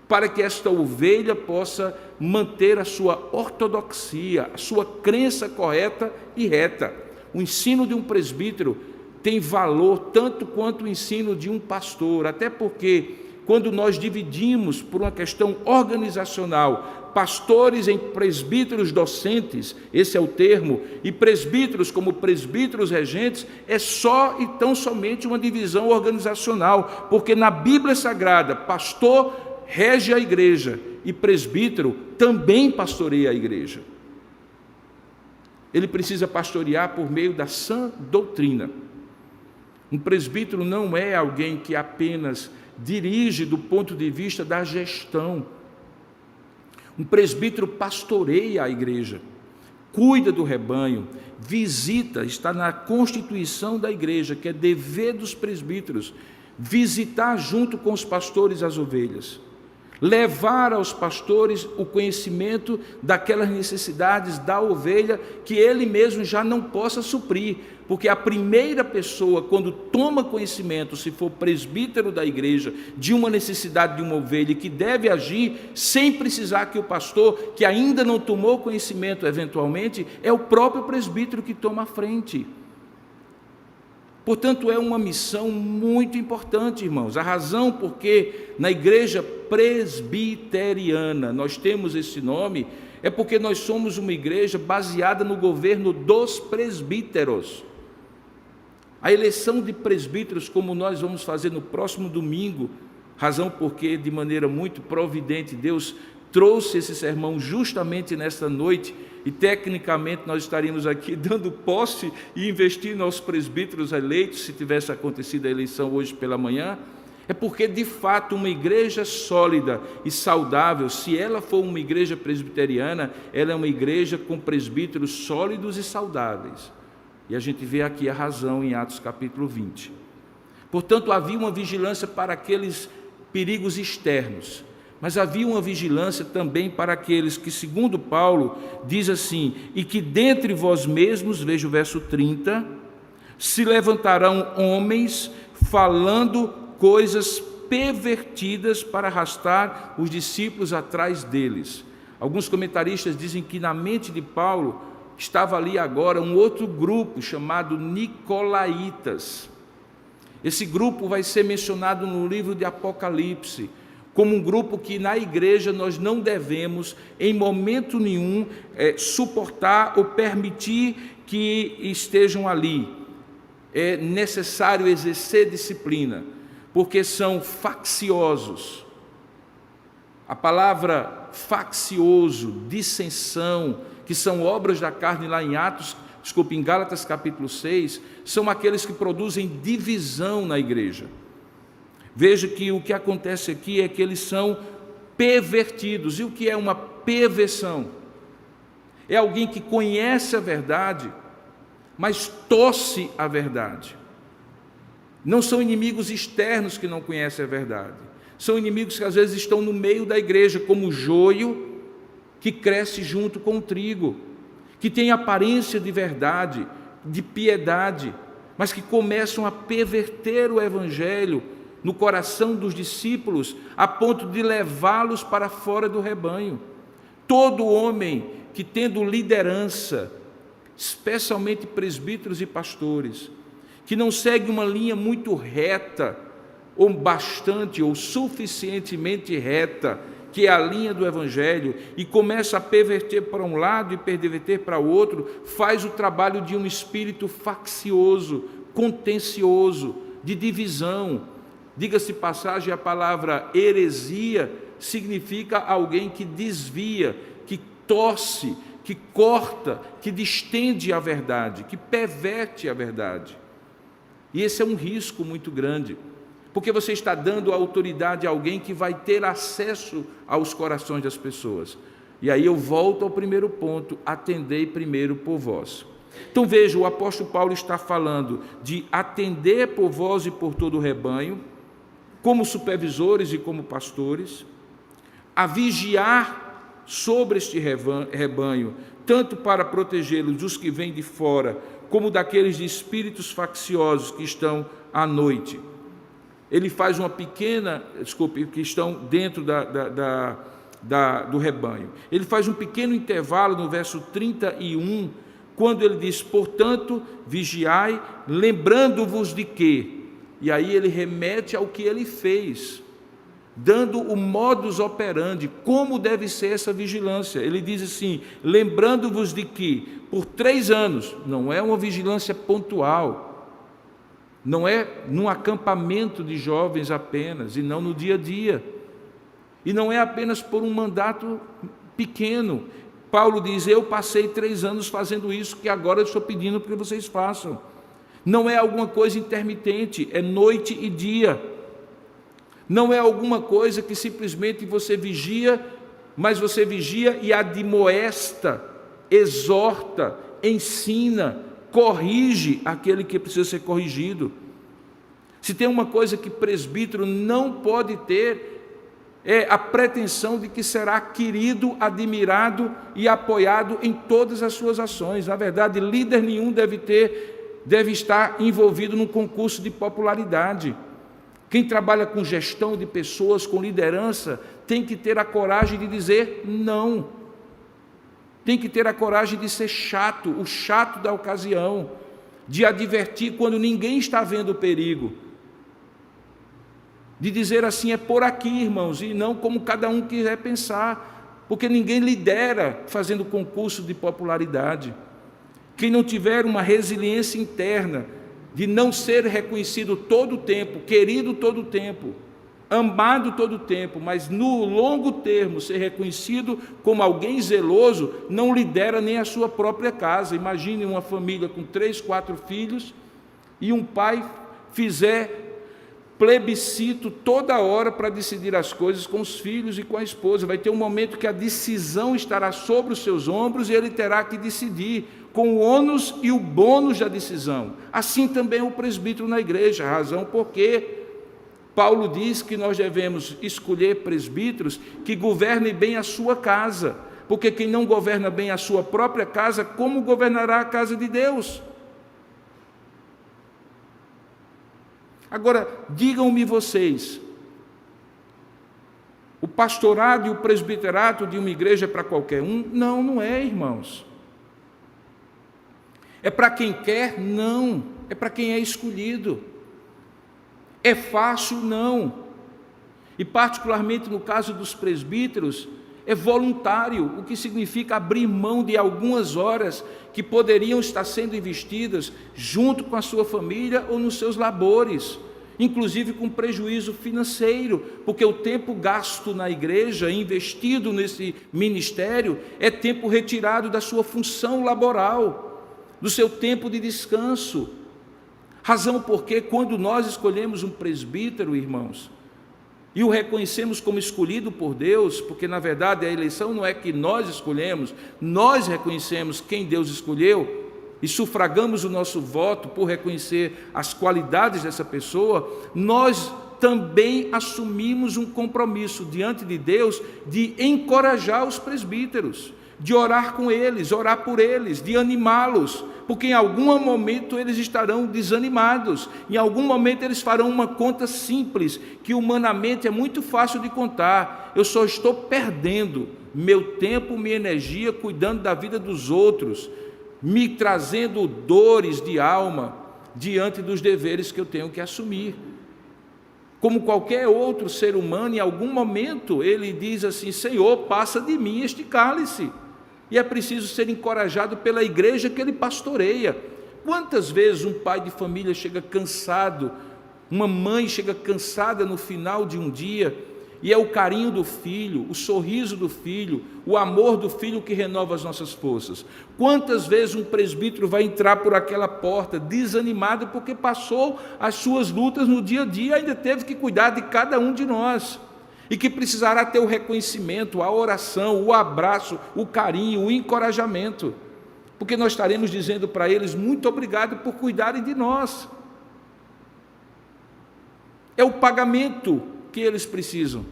para que esta ovelha possa manter a sua ortodoxia, a sua crença correta e reta. O ensino de um presbítero tem valor tanto quanto o ensino de um pastor, até porque quando nós dividimos por uma questão organizacional, pastores em presbíteros docentes, esse é o termo, e presbíteros como presbíteros regentes, é só e tão somente uma divisão organizacional, porque na Bíblia Sagrada, pastor rege a igreja e presbítero também pastoreia a igreja. Ele precisa pastorear por meio da sã doutrina. Um presbítero não é alguém que apenas dirige do ponto de vista da gestão. Um presbítero pastoreia a igreja, cuida do rebanho, visita, está na constituição da igreja, que é dever dos presbíteros, visitar junto com os pastores as ovelhas. levar aos pastores o conhecimento daquelas necessidades da ovelha que ele mesmo já não possa suprir, porque a primeira pessoa, quando toma conhecimento, se for presbítero da igreja, de uma necessidade de uma ovelha que deve agir, sem precisar que o pastor, que ainda não tomou conhecimento eventualmente, é o próprio presbítero que toma a frente. Portanto, é uma missão muito importante, irmãos. A razão porque na igreja presbiteriana nós temos esse nome é porque nós somos uma igreja baseada no governo dos presbíteros. A eleição de presbíteros, como nós vamos fazer no próximo domingo, razão porque, de maneira muito providente, Deus trouxe esse sermão justamente nesta noite, e tecnicamente nós estaríamos aqui dando posse e investindo aos presbíteros eleitos, se tivesse acontecido a eleição hoje pela manhã, é porque de fato uma igreja sólida e saudável, se ela for uma igreja presbiteriana, ela é uma igreja com presbíteros sólidos e saudáveis. E a gente vê aqui a razão em Atos capítulo 20. Portanto, havia uma vigilância para aqueles perigos externos, mas havia uma vigilância também para aqueles que, segundo Paulo, diz assim: e que dentre vós mesmos, veja o verso 30, se levantarão homens falando coisas pervertidas para arrastar os discípulos atrás deles. Alguns comentaristas dizem que na mente de Paulo estava ali agora um outro grupo chamado Nicolaítas. Esse grupo vai ser mencionado no livro de Apocalipse, como um grupo que na igreja nós não devemos, em momento nenhum, suportar ou permitir que estejam ali. É necessário exercer disciplina, porque são facciosos. A palavra faccioso, dissensão, que são obras da carne lá em em Gálatas capítulo 6, são aqueles que produzem divisão na igreja. Veja que o que acontece aqui é que eles são pervertidos. E o que é uma perversão? É alguém que conhece a verdade, mas torce a verdade. Não são inimigos externos que não conhecem a verdade. São inimigos que às vezes estão no meio da igreja, como o joio que cresce junto com o trigo, que tem aparência de verdade, de piedade, mas que começam a perverter o evangelho no coração dos discípulos, a ponto de levá-los para fora do rebanho. Todo homem que, tendo liderança, especialmente presbíteros e pastores, que não segue uma linha muito reta, ou bastante, ou suficientemente reta, que é a linha do evangelho, e começa a perverter para um lado e perverter para o outro, faz o trabalho de um espírito faccioso, contencioso, de divisão. Diga-se passagem, a palavra heresia significa alguém que desvia, que torce, que corta, que distende a verdade, que perverte a verdade. E esse é um risco muito grande, porque você está dando autoridade a alguém que vai ter acesso aos corações das pessoas. E aí eu volto ao primeiro ponto: atendei primeiro por vós. Então veja, o apóstolo Paulo está falando de atender por vós e por todo o rebanho, como supervisores e como pastores, a vigiar sobre este rebanho, tanto para protegê-los dos que vêm de fora, como daqueles de espíritos facciosos que estão à noite. Ele faz uma pequena, que estão dentro do rebanho. Ele faz um pequeno intervalo no verso 31, quando ele diz: portanto, vigiai, lembrando-vos de quê? E aí ele remete ao que ele fez, dando o modus operandi, como deve ser essa vigilância. Ele diz assim: lembrando-vos de que por 3 anos, não é uma vigilância pontual, não é num acampamento de jovens apenas, e não no dia a dia, e não é apenas por um mandato pequeno. Paulo diz: eu passei 3 anos fazendo isso, que agora eu estou pedindo para que vocês façam. Não é alguma coisa intermitente, é noite e dia. Não é alguma coisa que simplesmente você vigia, mas você vigia e admoesta, exorta, ensina, corrige aquele que precisa ser corrigido. Se tem uma coisa que presbítero não pode ter, é a pretensão de que será querido, admirado e apoiado em todas as suas ações. Na verdade, líder nenhum deve estar envolvido num concurso de popularidade. Quem trabalha com gestão de pessoas, com liderança, tem que ter a coragem de dizer não. Tem que ter a coragem de ser chato, o chato da ocasião, de advertir quando ninguém está vendo o perigo. De dizer assim, é por aqui, irmãos, e não como cada um quiser pensar, porque ninguém lidera fazendo concurso de popularidade. Quem não tiver uma resiliência interna de não ser reconhecido todo o tempo, querido todo o tempo, amado todo o tempo, mas no longo termo ser reconhecido como alguém zeloso, não lidera nem a sua própria casa. Imagine uma família com 3, 4 filhos e um pai fizer plebiscito toda hora para decidir as coisas com os filhos e com a esposa. Vai ter um momento que a decisão estará sobre os seus ombros e ele terá que decidir com o ônus e o bônus da decisão. Assim também o presbítero na igreja, a razão porque Paulo diz que nós devemos escolher presbíteros que governem bem a sua casa, porque quem não governa bem a sua própria casa, como governará a casa de Deus? Agora, digam-me vocês, o pastorado e o presbiterato de uma igreja é para qualquer um? Não, não é, irmãos. É para quem quer? Não. É para quem é escolhido. É fácil? Não. E particularmente no caso dos presbíteros, é voluntário, o que significa abrir mão de algumas horas que poderiam estar sendo investidas junto com a sua família ou nos seus labores, inclusive com prejuízo financeiro, porque o tempo gasto na igreja, investido nesse ministério, é tempo retirado da sua função laboral, do seu tempo de descanso. Razão porque quando nós escolhemos um presbítero, irmãos, e o reconhecemos como escolhido por Deus, porque na verdade a eleição não é que nós escolhemos, nós reconhecemos quem Deus escolheu e sufragamos o nosso voto por reconhecer as qualidades dessa pessoa, nós também assumimos um compromisso diante de Deus de encorajar os presbíteros, de orar com eles, orar por eles, de animá-los, porque em algum momento eles estarão desanimados, em algum momento eles farão uma conta simples, que humanamente é muito fácil de contar. Eu só estou perdendo meu tempo, minha energia, cuidando da vida dos outros, me trazendo dores de alma, diante dos deveres que eu tenho que assumir. Como qualquer outro ser humano, em algum momento ele diz assim, Senhor, passa de mim este cálice. E é preciso ser encorajado pela igreja que ele pastoreia. Quantas vezes um pai de família chega cansado, uma mãe chega cansada no final de um dia, e é o carinho do filho, o sorriso do filho, o amor do filho que renova as nossas forças. Quantas vezes um presbítero vai entrar por aquela porta desanimado porque passou as suas lutas no dia a dia, ainda teve que cuidar de cada um de nós, e que precisará ter o reconhecimento, a oração, o abraço, o carinho, o encorajamento, porque nós estaremos dizendo para eles, muito obrigado por cuidarem de nós. É o pagamento que eles precisam,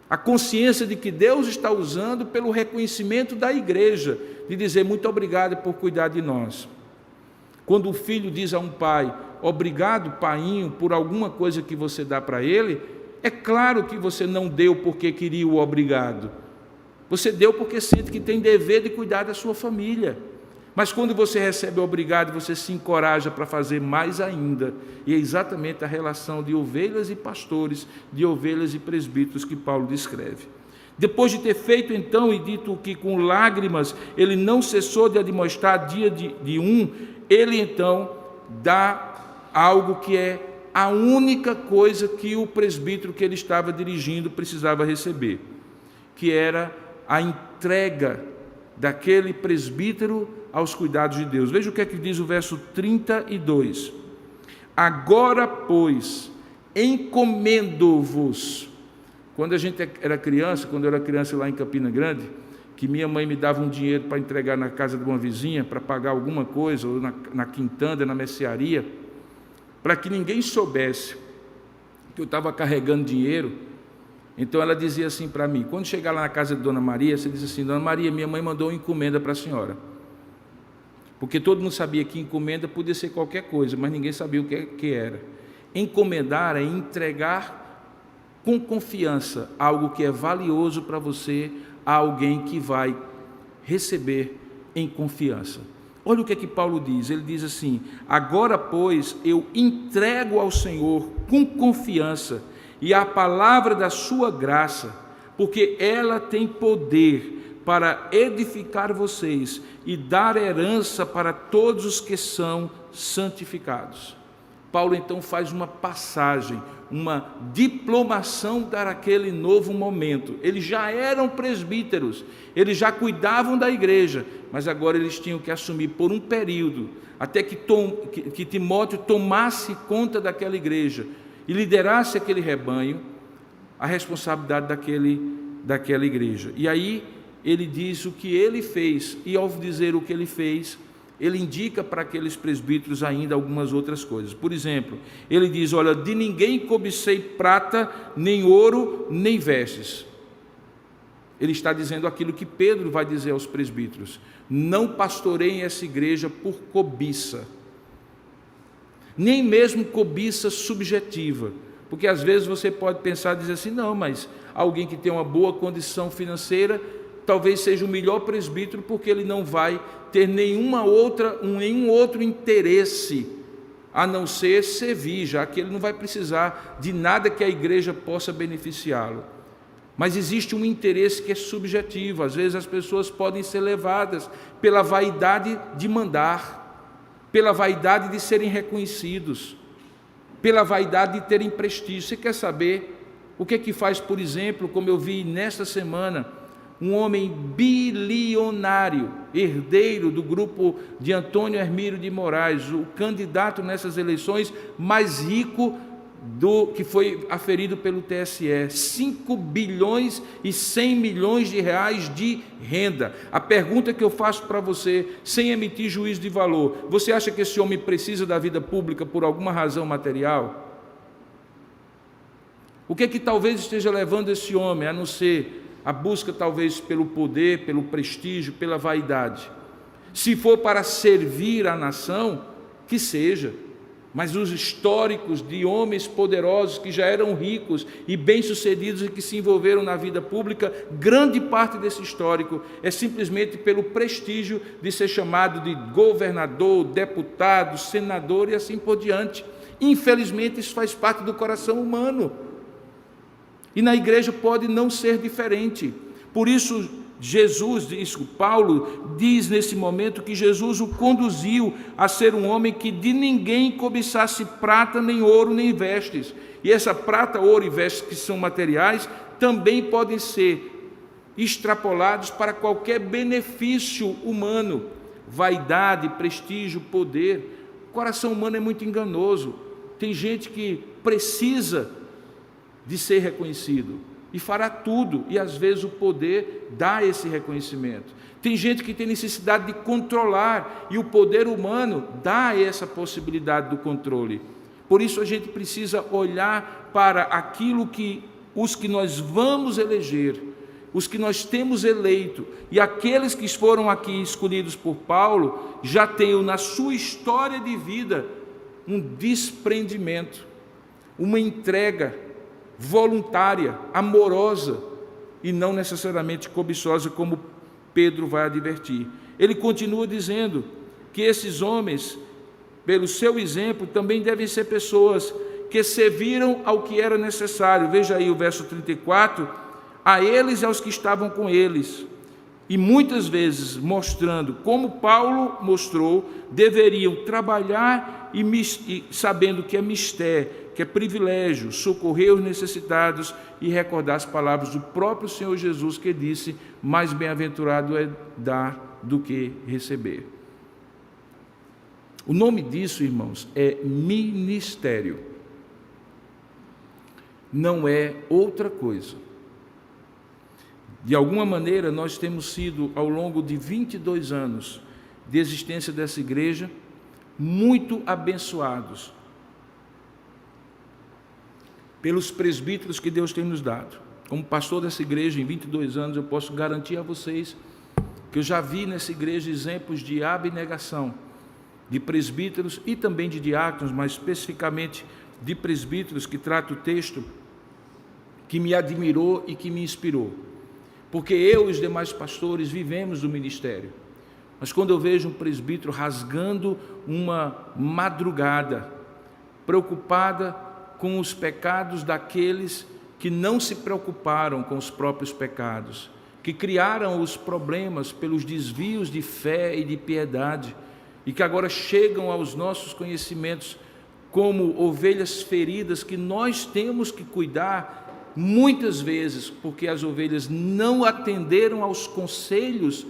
a consciência de que Deus está usando pelo reconhecimento da igreja, de dizer muito obrigado por cuidar de nós. Quando o filho diz a um pai, obrigado, painho, por alguma coisa que você dá para ele, é claro que você não deu porque queria o obrigado. Você deu porque sente que tem dever de cuidar da sua família. Mas quando você recebe o obrigado, você se encoraja para fazer mais ainda. E é exatamente a relação de ovelhas e pastores, de ovelhas e presbíteros que Paulo descreve. Depois de ter feito então e dito que com lágrimas ele não cessou de admoestar dia de um, ele então dá algo que é a única coisa que o presbítero que ele estava dirigindo precisava receber, que era a entrega daquele presbítero aos cuidados de Deus. Veja o que é que diz o verso 32. Agora, pois, encomendo-vos. Quando a gente era criança, quando eu era criança lá em Campina Grande, que minha mãe me dava um dinheiro para entregar na casa de uma vizinha, para pagar alguma coisa, ou na quintanda, na mercearia, para que ninguém soubesse que eu estava carregando dinheiro, Então ela dizia assim para mim, quando chegar lá na casa de Dona Maria, você diz assim: Dona Maria, minha mãe mandou uma encomenda para a senhora. Porque todo mundo sabia que encomenda podia ser qualquer coisa, mas ninguém sabia o que era. Encomendar é entregar com confiança algo que é valioso para você a alguém que vai receber em confiança. Olha o que é que Paulo diz, ele diz assim: agora, pois, eu entrego ao Senhor com confiança e a palavra da sua graça, porque ela tem poder para edificar vocês e dar herança para todos os que são santificados. Paulo então faz uma passagem, uma diplomação para aquele novo momento. Eles já eram presbíteros, eles já cuidavam da igreja, mas agora eles tinham que assumir por um período, até que Timóteo tomasse conta daquela igreja e liderasse aquele rebanho, a responsabilidade daquela igreja. E aí ele diz o que ele fez, e ao dizer o que ele fez, ele indica para aqueles presbíteros ainda algumas outras coisas. Por exemplo, ele diz: olha, de ninguém cobicei prata, nem ouro, nem vestes. Ele está dizendo aquilo que Pedro vai dizer aos presbíteros: não pastoreiem essa igreja por cobiça, nem mesmo cobiça subjetiva, porque às vezes você pode pensar e dizer assim: não, mas alguém que tem uma boa condição financeira talvez seja o melhor presbítero, porque ele não vai ter nenhum outro interesse a não ser servir, já que ele não vai precisar de nada que a igreja possa beneficiá-lo. Mas existe um interesse que é subjetivo. Às vezes as pessoas podem ser levadas pela vaidade de mandar, pela vaidade de serem reconhecidos, pela vaidade de terem prestígio. Você quer saber o que é que faz, por exemplo, como eu vi nesta semana, um homem bilionário, herdeiro do grupo de Antônio Hermílio de Moraes, o candidato nessas eleições mais rico que foi aferido pelo TSE, 5 bilhões e 100 milhões de reais de renda. A pergunta que eu faço para você, sem emitir juízo de valor: você acha que esse homem precisa da vida pública por alguma razão material? O que é que talvez esteja levando esse homem a não ser a busca talvez pelo poder, pelo prestígio, pela vaidade? Se for para servir a nação, que seja, mas os históricos de homens poderosos que já eram ricos e bem-sucedidos e que se envolveram na vida pública, grande parte desse histórico é simplesmente pelo prestígio de ser chamado de governador, deputado, senador e assim por diante. Infelizmente isso faz parte do coração humano. E na igreja pode não ser diferente. Por isso, Paulo diz nesse momento que Jesus o conduziu a ser um homem que de ninguém cobiçasse prata, nem ouro, nem vestes. E essa prata, ouro e vestes, que são materiais, também podem ser extrapolados para qualquer benefício humano. Vaidade, prestígio, poder. O coração humano é muito enganoso. Tem gente que precisa de ser reconhecido e fará tudo, e às vezes o poder dá esse reconhecimento. Tem gente que tem necessidade de controlar, e o poder humano dá essa possibilidade do controle. Por isso a gente precisa olhar para aquilo que os que nós vamos eleger, os que nós temos eleito, e aqueles que foram aqui escolhidos por Paulo, já tenham na sua história de vida um desprendimento, uma entrega voluntária, amorosa, e não necessariamente cobiçosa, como Pedro vai advertir. Ele continua dizendo que esses homens, pelo seu exemplo, também devem ser pessoas que serviram ao que era necessário. Veja aí o verso 34, a eles e aos que estavam com eles, e muitas vezes mostrando, como Paulo mostrou, deveriam trabalhar e sabendo que é mistério, que é privilégio, socorrer os necessitados e recordar as palavras do próprio Senhor Jesus, que disse: mais bem-aventurado é dar do que receber. O nome disso, irmãos, é ministério. Não é outra coisa. De alguma maneira, nós temos sido, ao longo de 22 anos de existência dessa igreja, muito abençoados pelos presbíteros que Deus tem nos dado. como pastor dessa igreja em 22 anos, eu posso garantir a vocês que eu já vi nessa igreja exemplos de abnegação de presbíteros e também de diáconos, mas especificamente de presbíteros, que trata o texto, que me admirou e que me inspirou. Porque eu e os demais pastores vivemos do ministério. Mas quando eu vejo um presbítero rasgando uma madrugada, preocupada com os pecados daqueles que não se preocuparam com os próprios pecados, que criaram os problemas pelos desvios de fé e de piedade, e que agora chegam aos nossos conhecimentos como ovelhas feridas que nós temos que cuidar muitas vezes, porque as ovelhas não atenderam aos conselhos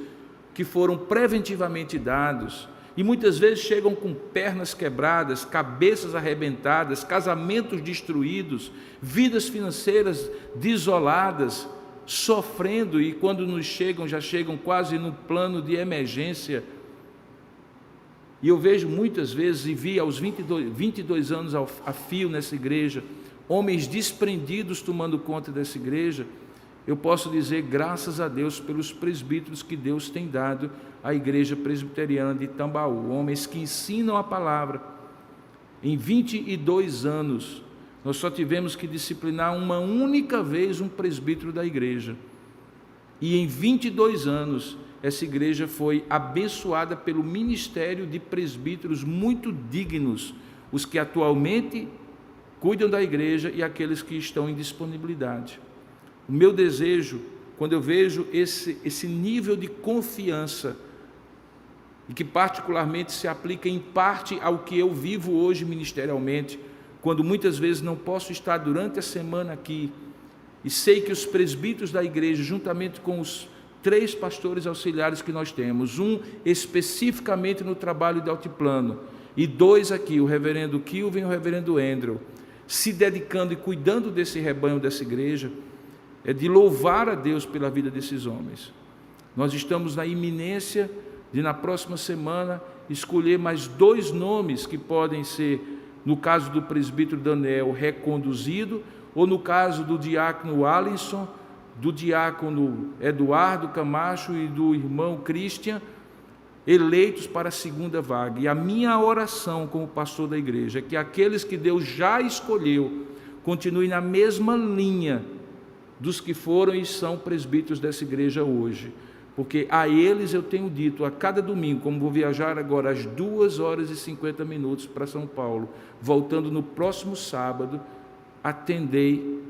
que foram preventivamente dados, e muitas vezes chegam com pernas quebradas, cabeças arrebentadas, casamentos destruídos, vidas financeiras desoladas, sofrendo, e quando nos chegam, já chegam quase no plano de emergência. E eu vejo muitas vezes, e vi aos 22 anos a fio nessa igreja, homens desprendidos tomando conta dessa igreja. Eu posso dizer graças a Deus pelos presbíteros que Deus tem dado à igreja presbiteriana de Tambaú, homens que ensinam a palavra. Em 22 anos, nós só tivemos que disciplinar uma única vez um presbítero da igreja. E em 22 anos, essa igreja foi abençoada pelo ministério de presbíteros muito dignos, os que atualmente cuidam da igreja e aqueles que estão em disponibilidade. O meu desejo, quando eu vejo esse nível de confiança, e que particularmente se aplica em parte ao que eu vivo hoje ministerialmente, quando muitas vezes não posso estar durante a semana aqui, e sei que os presbíteros da igreja, juntamente com os 3 pastores auxiliares que nós temos, um especificamente no trabalho de altiplano, e 2 aqui, o reverendo Kilvin e o reverendo Andrew, se dedicando e cuidando desse rebanho dessa igreja, é de louvar a Deus pela vida desses homens. Nós estamos na iminência de, na próxima semana, escolher mais 2 nomes que podem ser, no caso do presbítero Daniel, reconduzido, ou no caso do diácono Alisson, do diácono Eduardo Camacho e do irmão Christian, eleitos para a 2ª vaga. E a minha oração como pastor da igreja é que aqueles que Deus já escolheu continuem na mesma linha dos que foram e são presbíteros dessa igreja hoje, porque a eles eu tenho dito a cada domingo, como vou viajar agora às 2h50 para São Paulo, voltando no próximo sábado, atendei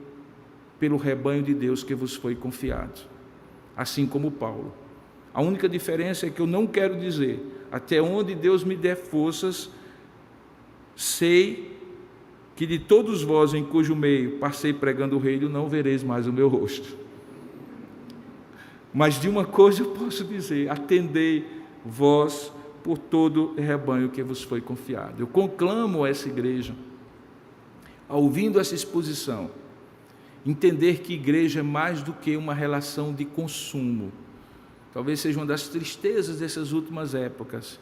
pelo rebanho de Deus que vos foi confiado, assim como Paulo. A única diferença é que eu não quero dizer, até onde Deus me der forças, sei que de todos vós em cujo meio passei pregando o reino, não vereis mais o meu rosto. Mas de uma coisa eu posso dizer, atendei vós por todo o rebanho que vos foi confiado. Eu conclamo essa igreja, ouvindo essa exposição, entender que igreja é mais do que uma relação de consumo. Talvez seja uma das tristezas dessas últimas épocas,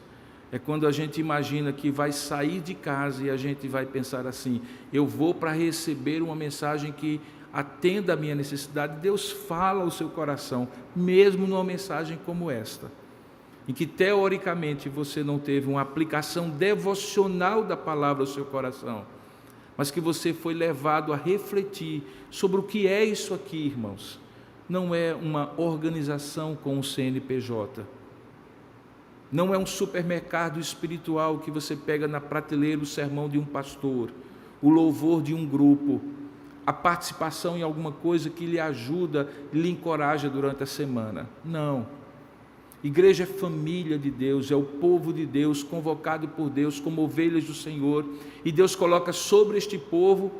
é quando a gente imagina que vai sair de casa e a gente vai pensar assim, eu vou para receber uma mensagem que atenda a minha necessidade. Deus fala ao seu coração, mesmo numa mensagem como esta, em que teoricamente você não teve uma aplicação devocional da palavra ao seu coração, mas que você foi levado a refletir sobre o que é isso aqui, irmãos. Não é uma organização com o CNPJ, não é um supermercado espiritual que você pega na prateleira o sermão de um pastor, o louvor de um grupo, a participação em alguma coisa que lhe ajuda e lhe encoraja durante a semana. Não. Igreja é família de Deus, é o povo de Deus, convocado por Deus como ovelhas do Senhor, e Deus coloca sobre este povo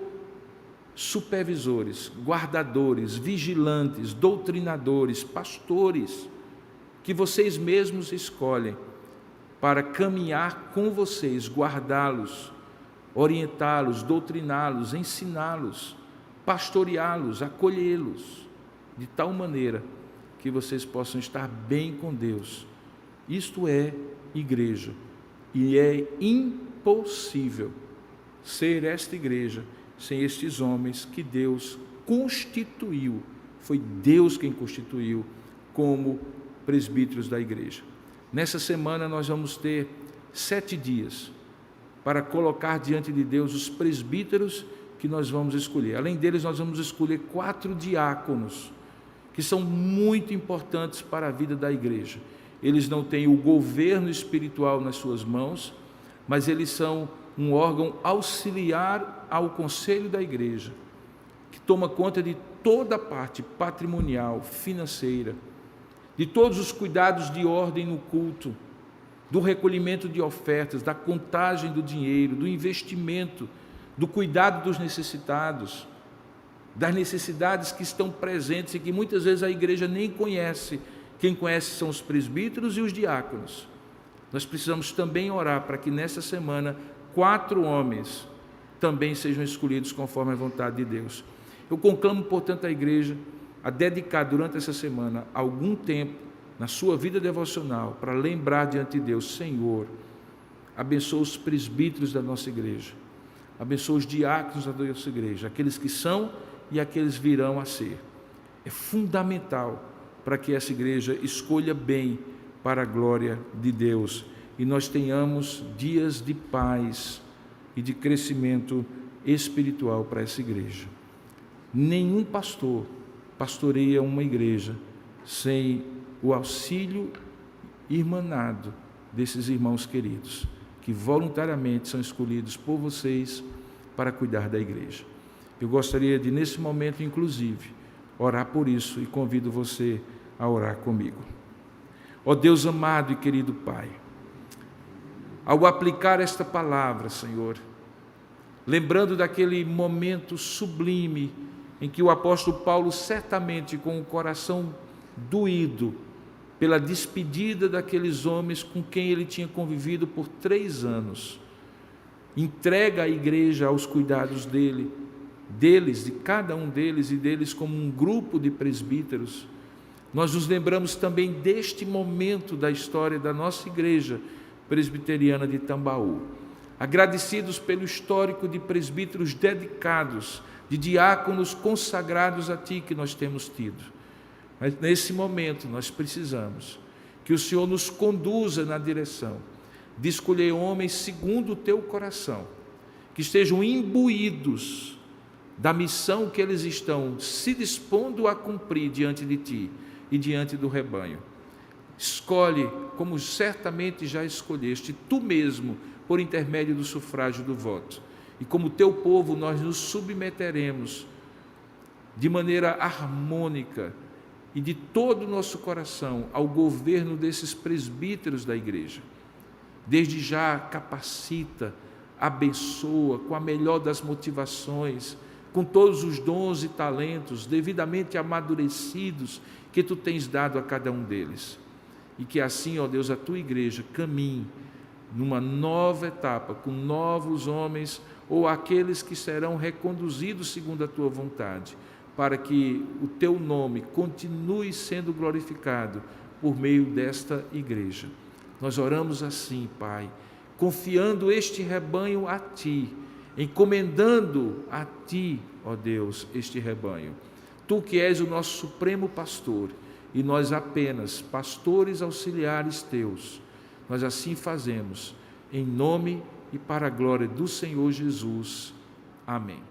supervisores, guardadores, vigilantes, doutrinadores, pastores, que vocês mesmos escolhem para caminhar com vocês, guardá-los, orientá-los, doutriná-los, ensiná-los, pastoreá-los, acolhê-los, de tal maneira que vocês possam estar bem com Deus. Isto é igreja, e é impossível ser esta igreja sem estes homens que Deus constituiu Foi Deus quem constituiu como presbíteros da igreja. Nessa semana nós vamos ter 7 dias para colocar diante de Deus os presbíteros que nós vamos escolher. Além deles, nós vamos escolher 4 diáconos, que são muito importantes para a vida da igreja. Eles não têm o governo espiritual nas suas mãos, mas eles são um órgão auxiliar ao conselho da igreja, que toma conta de toda a parte patrimonial, financeira, de todos os cuidados de ordem no culto, do recolhimento de ofertas, da contagem do dinheiro, do investimento, do cuidado dos necessitados, das necessidades que estão presentes e que muitas vezes a igreja nem conhece. Quem conhece são os presbíteros e os diáconos. Nós precisamos também orar para que nessa semana 4 homens também sejam escolhidos conforme a vontade de Deus. Eu conclamo, portanto, a igreja a dedicar durante essa semana algum tempo na sua vida devocional para lembrar diante de Deus: Senhor, abençoa os presbíteros da nossa igreja, abençoa os diáconos da nossa igreja, aqueles que são e aqueles virão a ser. É fundamental para que essa igreja escolha bem para a glória de Deus e nós tenhamos dias de paz e de crescimento espiritual para essa igreja. Nenhum pastor pastoreia uma igreja sem o auxílio irmanado desses irmãos queridos, que voluntariamente são escolhidos por vocês para cuidar da igreja. Eu gostaria de, nesse momento, inclusive, orar por isso e convido você a orar comigo. Ó Deus amado e querido Pai, ao aplicar esta palavra, Senhor, lembrando daquele momento sublime em que o apóstolo Paulo, certamente com o coração doído pela despedida daqueles homens com quem ele tinha convivido por 3 anos, entrega a igreja aos cuidados deles, de cada um deles e deles como um grupo de presbíteros. Nós nos lembramos também deste momento da história da nossa igreja presbiteriana de Tambaú, agradecidos pelo histórico de presbíteros dedicados, de diáconos consagrados a Ti que nós temos tido. Mas nesse momento nós precisamos que o Senhor nos conduza na direção de escolher homens segundo o Teu coração, que estejam imbuídos da missão que eles estão se dispondo a cumprir diante de Ti e diante do rebanho. Escolhe, como certamente já escolheste, Tu mesmo, por intermédio do sufrágio do voto. E como Teu povo, nós nos submeteremos de maneira harmônica e de todo o nosso coração ao governo desses presbíteros da igreja. Desde já capacita, abençoa com a melhor das motivações, com todos os dons e talentos devidamente amadurecidos que Tu tens dado a cada um deles. E que assim, ó Deus, a Tua igreja caminhe numa nova etapa, com novos homens ou aqueles que serão reconduzidos segundo a Tua vontade, para que o Teu nome continue sendo glorificado por meio desta igreja. Nós oramos assim, Pai, confiando este rebanho a Ti, encomendando a Ti, ó Deus, este rebanho. Tu que és o nosso supremo pastor, e nós apenas pastores auxiliares Teus. Nós assim fazemos, em nome e para a glória do Senhor Jesus. Amém.